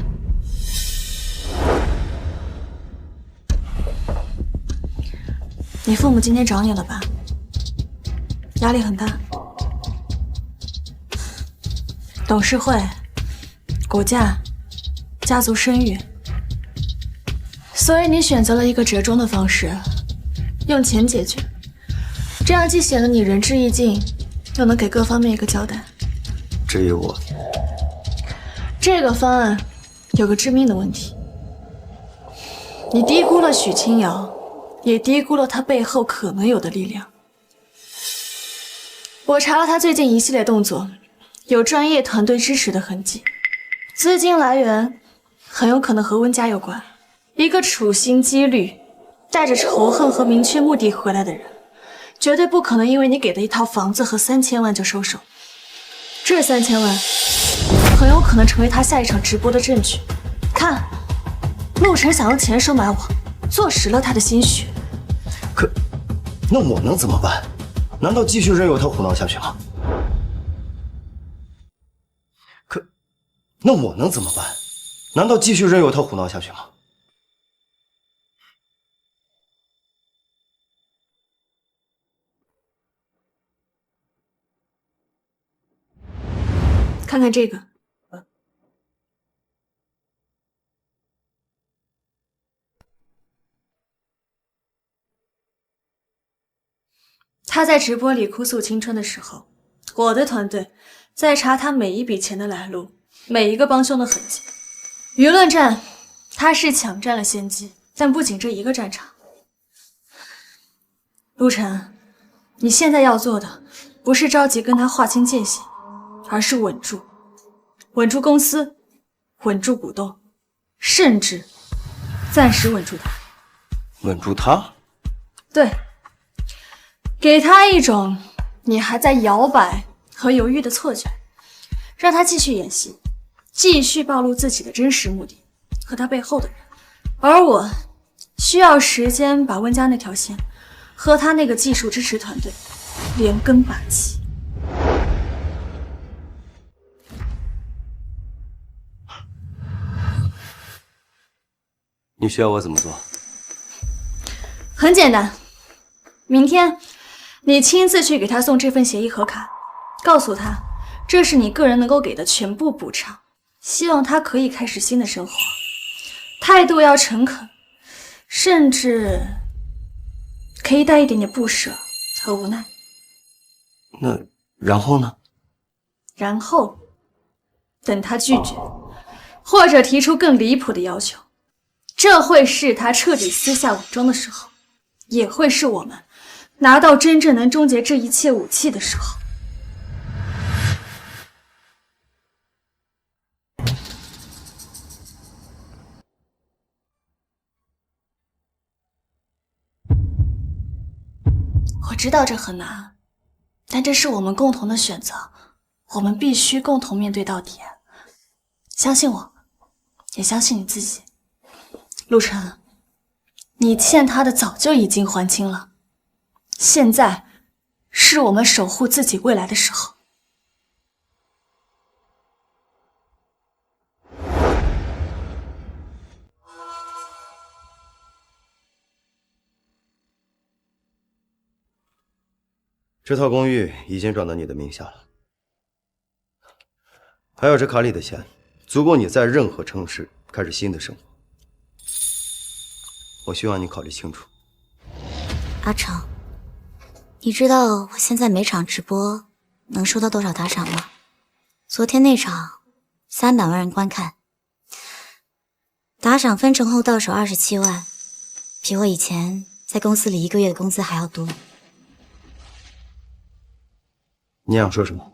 你父母今天找你了吧？压力很大。董事会、股价、家族声誉，所以你选择了一个折中的方式，用钱解决，这样既显得你仁至义尽，又能给各方面一个交代。至于我，这个方案有个致命的问题，你低估了许清瑶，也低估了他背后可能有的力量。我查了他最近一系列动作，有专业团队支持的痕迹，资金来源很有可能和温家有关。一个处心积虑、带着仇恨和明确目的回来的人，绝对不可能因为你给的一套房子和3000万就收手。这3000万很有可能成为他下一场直播的证据。看，陆晨想用钱收买我，坐实了他的心血。可，那我能怎么办？难道继续任由他胡闹下去吗？那我能怎么办？难道继续任由他胡闹下去吗？看看这个，他在直播里哭诉青春的时候，我的团队在查他每一笔钱的来路，每一个帮凶的痕迹。舆论战，他是抢占了先机，但不仅这一个战场。陆晨，你现在要做的不是着急跟他划清界限，而是稳住，稳住公司，稳住股东，甚至暂时稳住他。稳住他？对，给他一种你还在摇摆和犹豫的错觉，让他继续演戏，继续暴露自己的真实目的和他背后的人。而我需要时间把温家那条线和他那个技术支持团队连根拔起。你需要我怎么做？很简单，明天你亲自去给他送这份协议和卡，告诉他这是你个人能够给的全部补偿，希望他可以开始新的生活，态度要诚恳，甚至可以带一点点不舍和无奈。那然后呢？然后等他拒绝，或者提出更离谱的要求，这会是他彻底撕下伪装的时候，也会是我们拿到真正能终结这一切武器的时候。我知道这很难，但这是我们共同的选择，我们必须共同面对到底。相信我，也相信你自己。陆晨，你欠他的早就已经还清了，现在是我们守护自己未来的时候。这套公寓已经转到你的名下了，还有这卡里的钱，足够你在任何城市开始新的生活。我希望你考虑清楚。阿成，你知道我现在每场直播能收到多少打赏吗？昨天那场300万人观看，打赏分成后到手27万，比我以前在公司里1个月的工资还要多。你想说什么？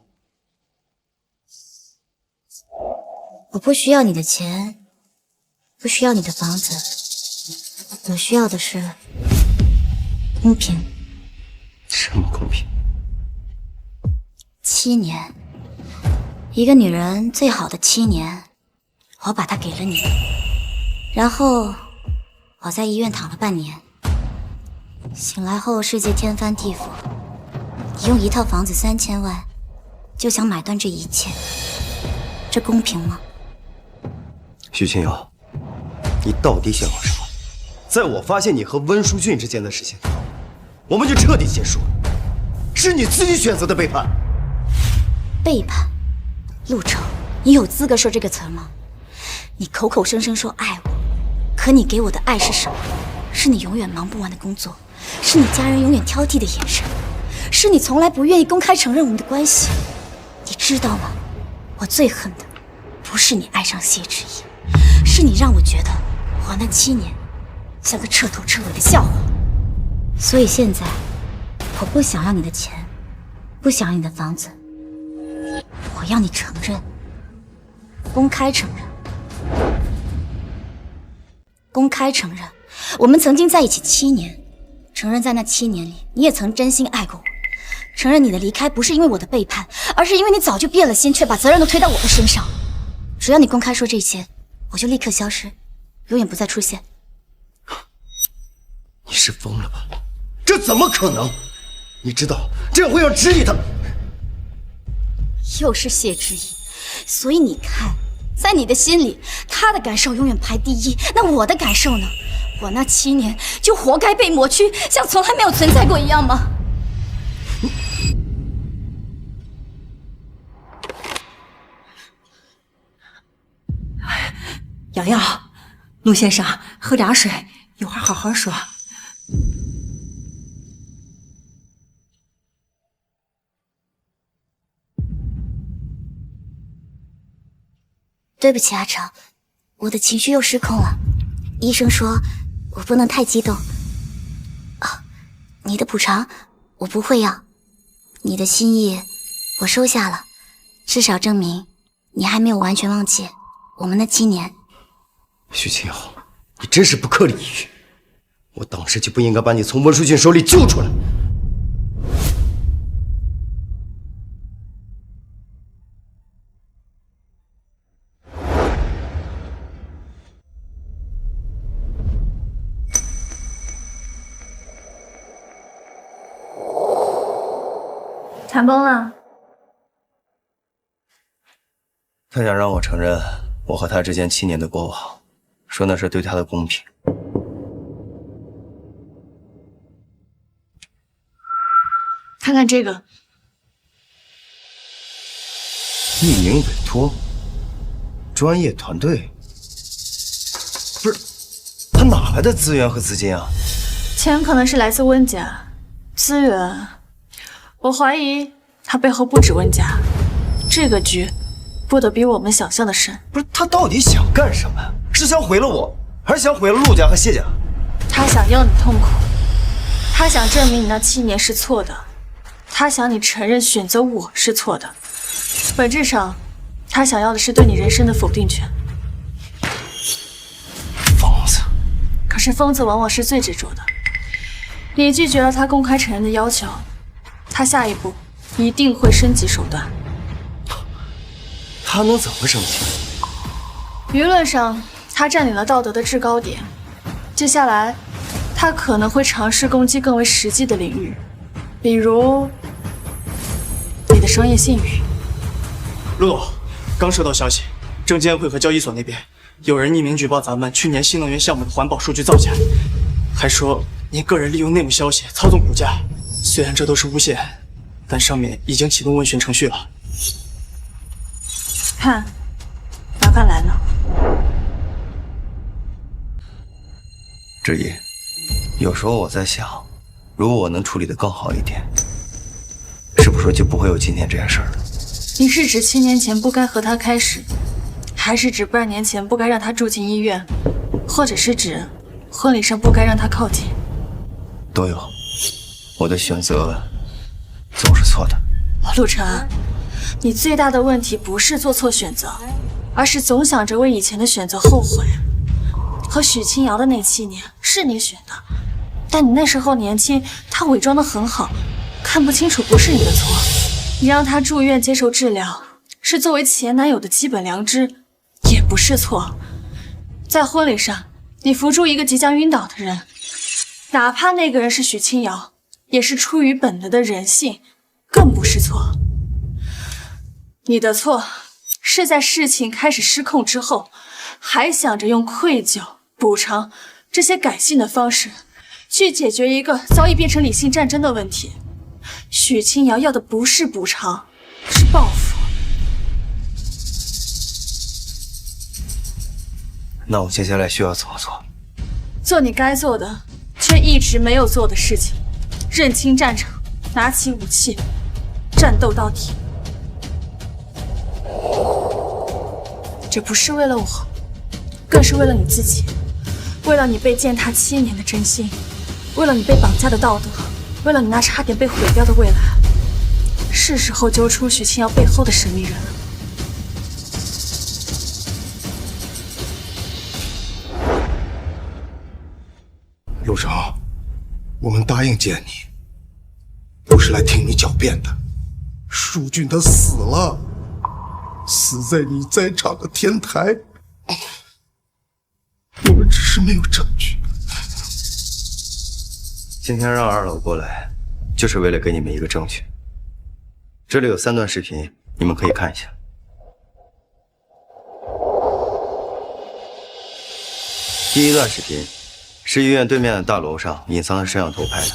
我不需要你的钱，不需要你的房子，我需要的是公平。什么公平？7年，一个女人最好的7年，我把它给了你，然后我在医院躺了半年，醒来后世界天翻地覆。你用一套房子3000万，就想买断这一切，这公平吗？许清瑶，你到底想要什么？在我发现你和温书俊之间的事情，我们就彻底结束了。是你自己选择的背叛。背叛？陆成，你有资格说这个词吗？你口口声声说爱我，可你给我的爱是什么？是你永远忙不完的工作，是你家人永远挑剔的眼神，是你从来不愿意公开承认我们的关系。你知道吗？我最恨的不是你爱上谢之意，是你让我觉得我那7年像个彻头彻尾的笑话。所以现在我不想要你的钱，不想要你的房子，我要你承认，公开承认，公开承认我们曾经在一起7年，承认在那7年里你也曾真心爱过我，承认你的离开不是因为我的背叛，而是因为你早就变了心，却把责任都推到我的身上。只要你公开说这些，我就立刻消失，永远不再出现。你是疯了吧？这怎么可能？你知道这样会让知意他。又是谢之意，所以你看，在你的心里，他的感受永远排第一。那我的感受呢？我那7年就活该被抹去，像从来没有存在过一样吗？瑶瑶，陆先生，喝点水，有话好好说。对不起，阿成，我的情绪又失控了。医生说我不能太激动。你的补偿我不会要，你的心意我收下了，至少证明你还没有完全忘记我们那7年。许清瑶，你真是不可理喻！我当时就不应该把你从温书俊手里救出来。谈崩了。他想让我承认我和他之间7年的过往，说那是对他的公平。看看这个，匿名委托，专业团队，不是他哪来的资源和资金啊？钱可能是来自温家，资源，我怀疑他背后不止温家，这个局布得比我们想象的深。不是他到底想干什么？是想毁了我，还是想毁了陆家和谢家？他想要你痛苦，他想证明你那7年是错的，他想你承认选择我是错的。本质上，他想要的是对你人生的否定权。疯子！可是疯子往往是最执着的。你拒绝了他公开承认的要求，他下一步一定会升级手段。他能怎么生气？舆论上，他占领了道德的制高点。接下来，他可能会尝试攻击更为实际的领域，比如你的商业信誉。陆总，刚收到消息，证监会和交易所那边有人匿名举报咱们去年新能源项目的环保数据造假，还说您个人利用内幕消息操纵股价。虽然这都是诬陷，但上面已经启动问询程序了。看，麻烦来了。志毅，有时候我在想，如果我能处理得更好一点，是不是就不会有今天这件事儿了？你是指7年前不该和他开始，还是指半年前不该让他住进医院，或者是指婚礼上不该让他靠近？都有。我的选择总是错的。陆晨，你最大的问题不是做错选择，而是总想着为以前的选择后悔。和许清瑶的那7年是你选的，但你那时候年轻，他伪装得很好，看不清楚不是你的错。你让他住院接受治疗，是作为前男友的基本良知，也不是错。在婚礼上，你扶住一个即将晕倒的人，哪怕那个人是许清瑶，也是出于本能的人性，更不是错。你的错是在事情开始失控之后，还想着用愧疚、补偿这些感性的方式去解决一个早已变成理性战争的问题。许清瑶要的不是补偿，是报复。那我接下来需要怎么做？做你该做的，却一直没有做的事情，认清战场，拿起武器，战斗到底。这不是为了我，更是为了你自己，为了你被践踏7年的真心，为了你被绑架的道德，为了你那差点被毁掉的未来。是时候揪出许清瑶背后的神秘人了。陆成，我们答应见你，不是来听你狡辩的。舒俊他死了，死在你在场的天台。我们只是没有证据。今天让2楼过来，就是为了给你们一个证据。这里有3段视频，你们可以看一下。第1段视频是医院对面的大楼上隐藏的摄像头拍的，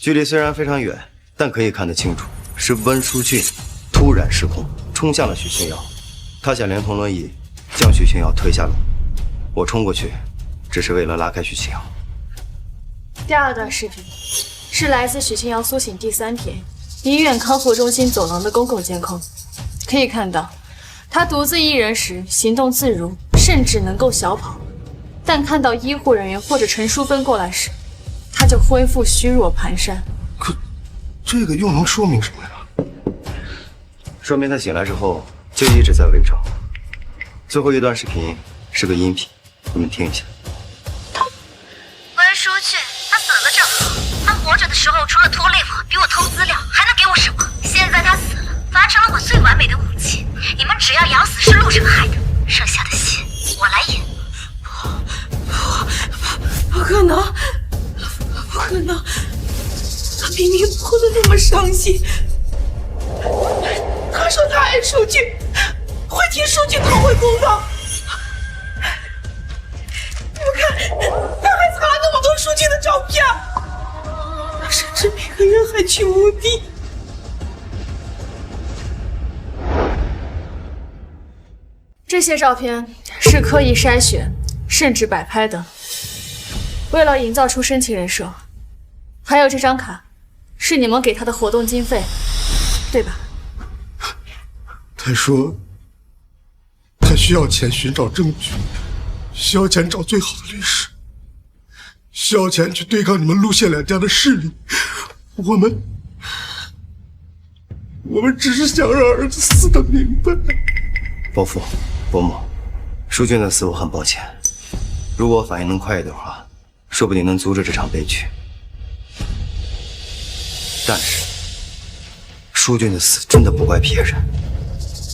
距离虽然非常远，但可以看得清楚，是温书俊突然失控，冲向了许清瑶，他想连同轮椅将许清瑶推下楼。我冲过去，只是为了拉开许清瑶。第2段视频是来自许清瑶苏醒第3天医院康复中心走廊的公共监控，可以看到，他独自一人时行动自如，甚至能够小跑。但看到医护人员或者陈淑芬过来时，他就恢复虚弱蹒跚。可这个又能说明什么呀？说明他醒来之后就一直在伪装。最后1段视频是个音频，你们听一下。温书俊，他死了正好。他活着的时候，除了拖累我、逼我偷资料，还能给我什么？现在他死了，反而成了我最完美的武器。你们只要咬死是陆晨害的，剩下的戏我来演。不可能，不可能！他明明哭得那么伤心，他说他爱书俊，会替书俊讨回公道。你们看，他还擦了那么多书俊的照片，他甚至每个月还去墓地。这些照片是刻意筛选，甚至摆拍的。为了营造出深情人设，还有这张卡，是你们给他的活动经费，对吧？他说他需要钱寻找证据，萧乾找最好的律师，萧乾去对抗你们陆谢两家的势力。我们只是想让儿子死得明白。伯父、伯母，淑俊的死我很抱歉。如果我反应能快一点的话，说不定能阻止这场悲剧。但是，淑俊的死真的不怪别人，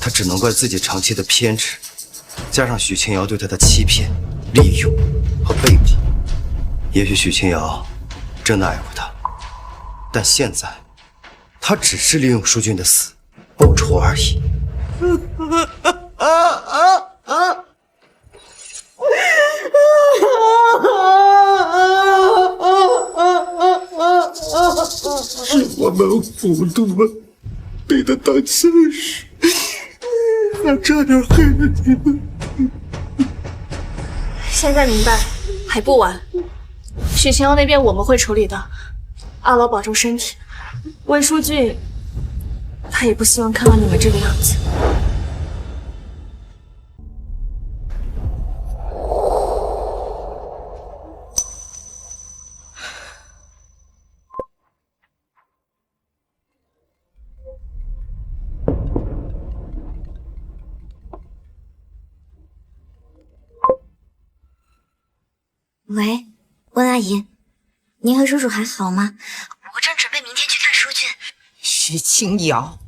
他只能怪自己长期的偏执，加上许清瑶对他的欺骗、利用和背叛。也许许清瑶真的爱过他，但现在他只是利用淑俊的死报仇而已。是我们糊涂了，被他当亲事，还差点害了你们。现在明白还不晚，许清瑶那边我们会处理的。阿老保重身体。魏书俊，他也不希望看到你们这个样子。喂，温阿姨，您和叔叔还好吗？我正准备明天去看书俊。许清瑶，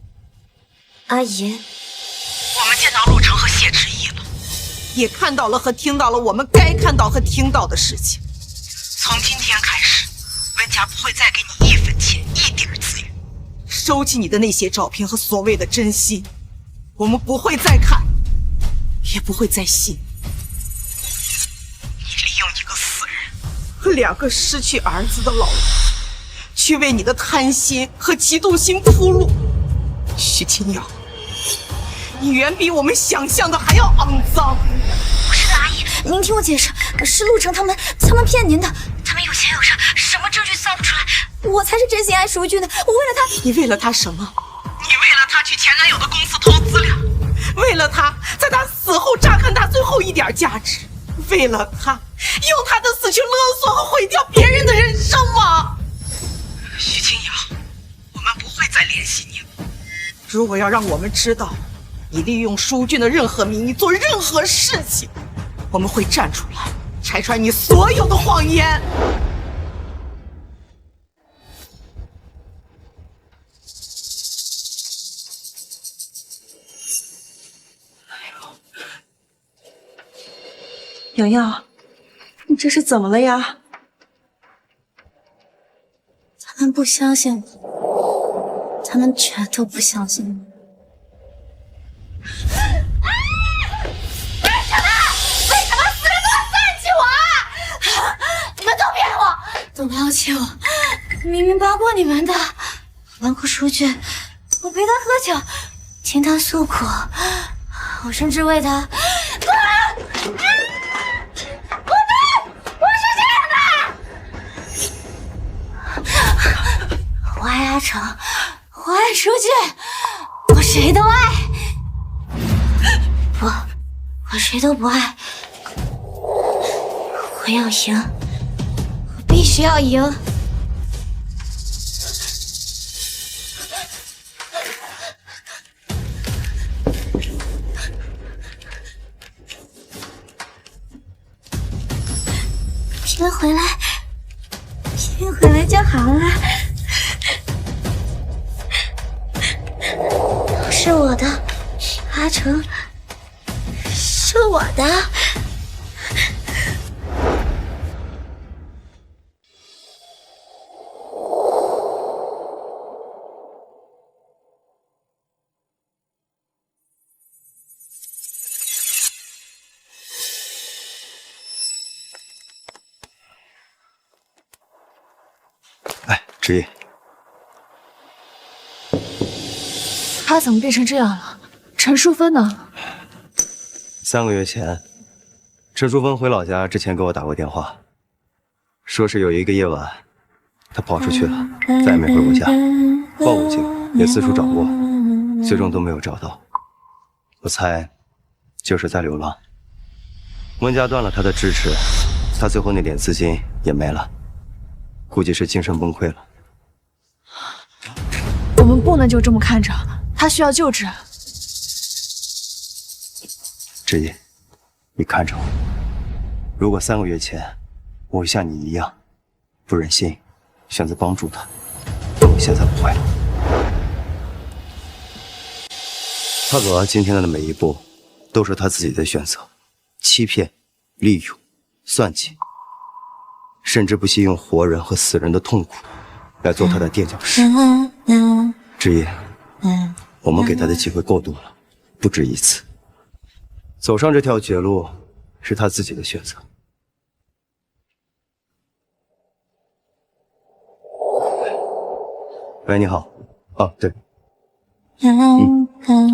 阿姨，我们见到陆成和谢之意了，也看到了和听到了我们该看到和听到的事情。从今天开始，温家不会再给你一分钱、一点资源，收起你的那些照片和所谓的真心，我们不会再看，也不会再信。利用一个死人和2个失去儿子的老人，去为你的贪心和嫉妒心铺路。许清瑶，你远比我们想象的还要肮脏。不是的，阿姨，您听我解释，是陆成他们骗您的，他们有钱有势，什么证据造不出来？我才是真心爱淑俊的，我为了他。你为了他什么？你为了他去前男友的公司偷资料，为了他在他死后榨干他最后一点价值，为了他用他的死去勒索和毁掉别人的人生吗？许清瑶，我们不会再联系你了。如果要让我们知道你利用淑俊的任何名义做任何事情，我们会站出来拆穿你所有的谎言。瑶瑶，你这是怎么了呀？他们不相信我，他们全都不相信我。为什么死人都要算计我啊？你们都骗我，都不要气我，明明帮过你们的，帮过淑俊，我陪他喝酒，听他诉苦，我甚至为他。我爱阿成，我爱淑俊，我谁都爱。不，我谁都不爱。我要赢，我必须要赢。拼回来，拼回来就好了。是我的，阿成，是我的。哎，志毅，他怎么变成这样了？陈淑芬呢？3个月前，陈淑芬回老家之前给我打过电话，说是有一个夜晚，她跑出去了，再也没回过家，报过警，也四处找过，最终都没有找到。我猜，就是在流浪。温家断了他的支持，他最后那点资金也没了，估计是精神崩溃了。我们不能就这么看着，他需要救治。志毅，你看着我，如果3个月前我会像你一样不忍心选择帮助他，那我现在不会了。他走到今天的每一步，都是他自己的选择，欺骗、利用、算计，甚至不惜用活人和死人的痛苦来做他的垫脚石。志毅，我们给他的机会够多了，不止一次。走上这条绝路是他自己的选择。喂，你好。哦，对。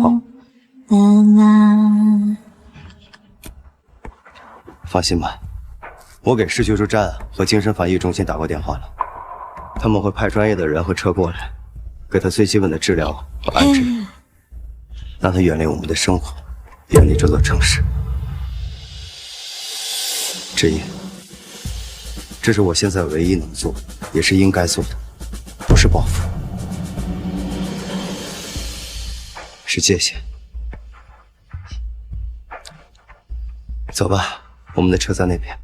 好。放心吧，我给市救助站和精神防疫中心打过电话了，他们会派专业的人和车过来，给他最基本的治疗和安置，让他远离我们的生活，远离这座城市。志毅，这是我现在唯一能做，也是应该做的，不是报复，是界限。走吧，我们的车在那边。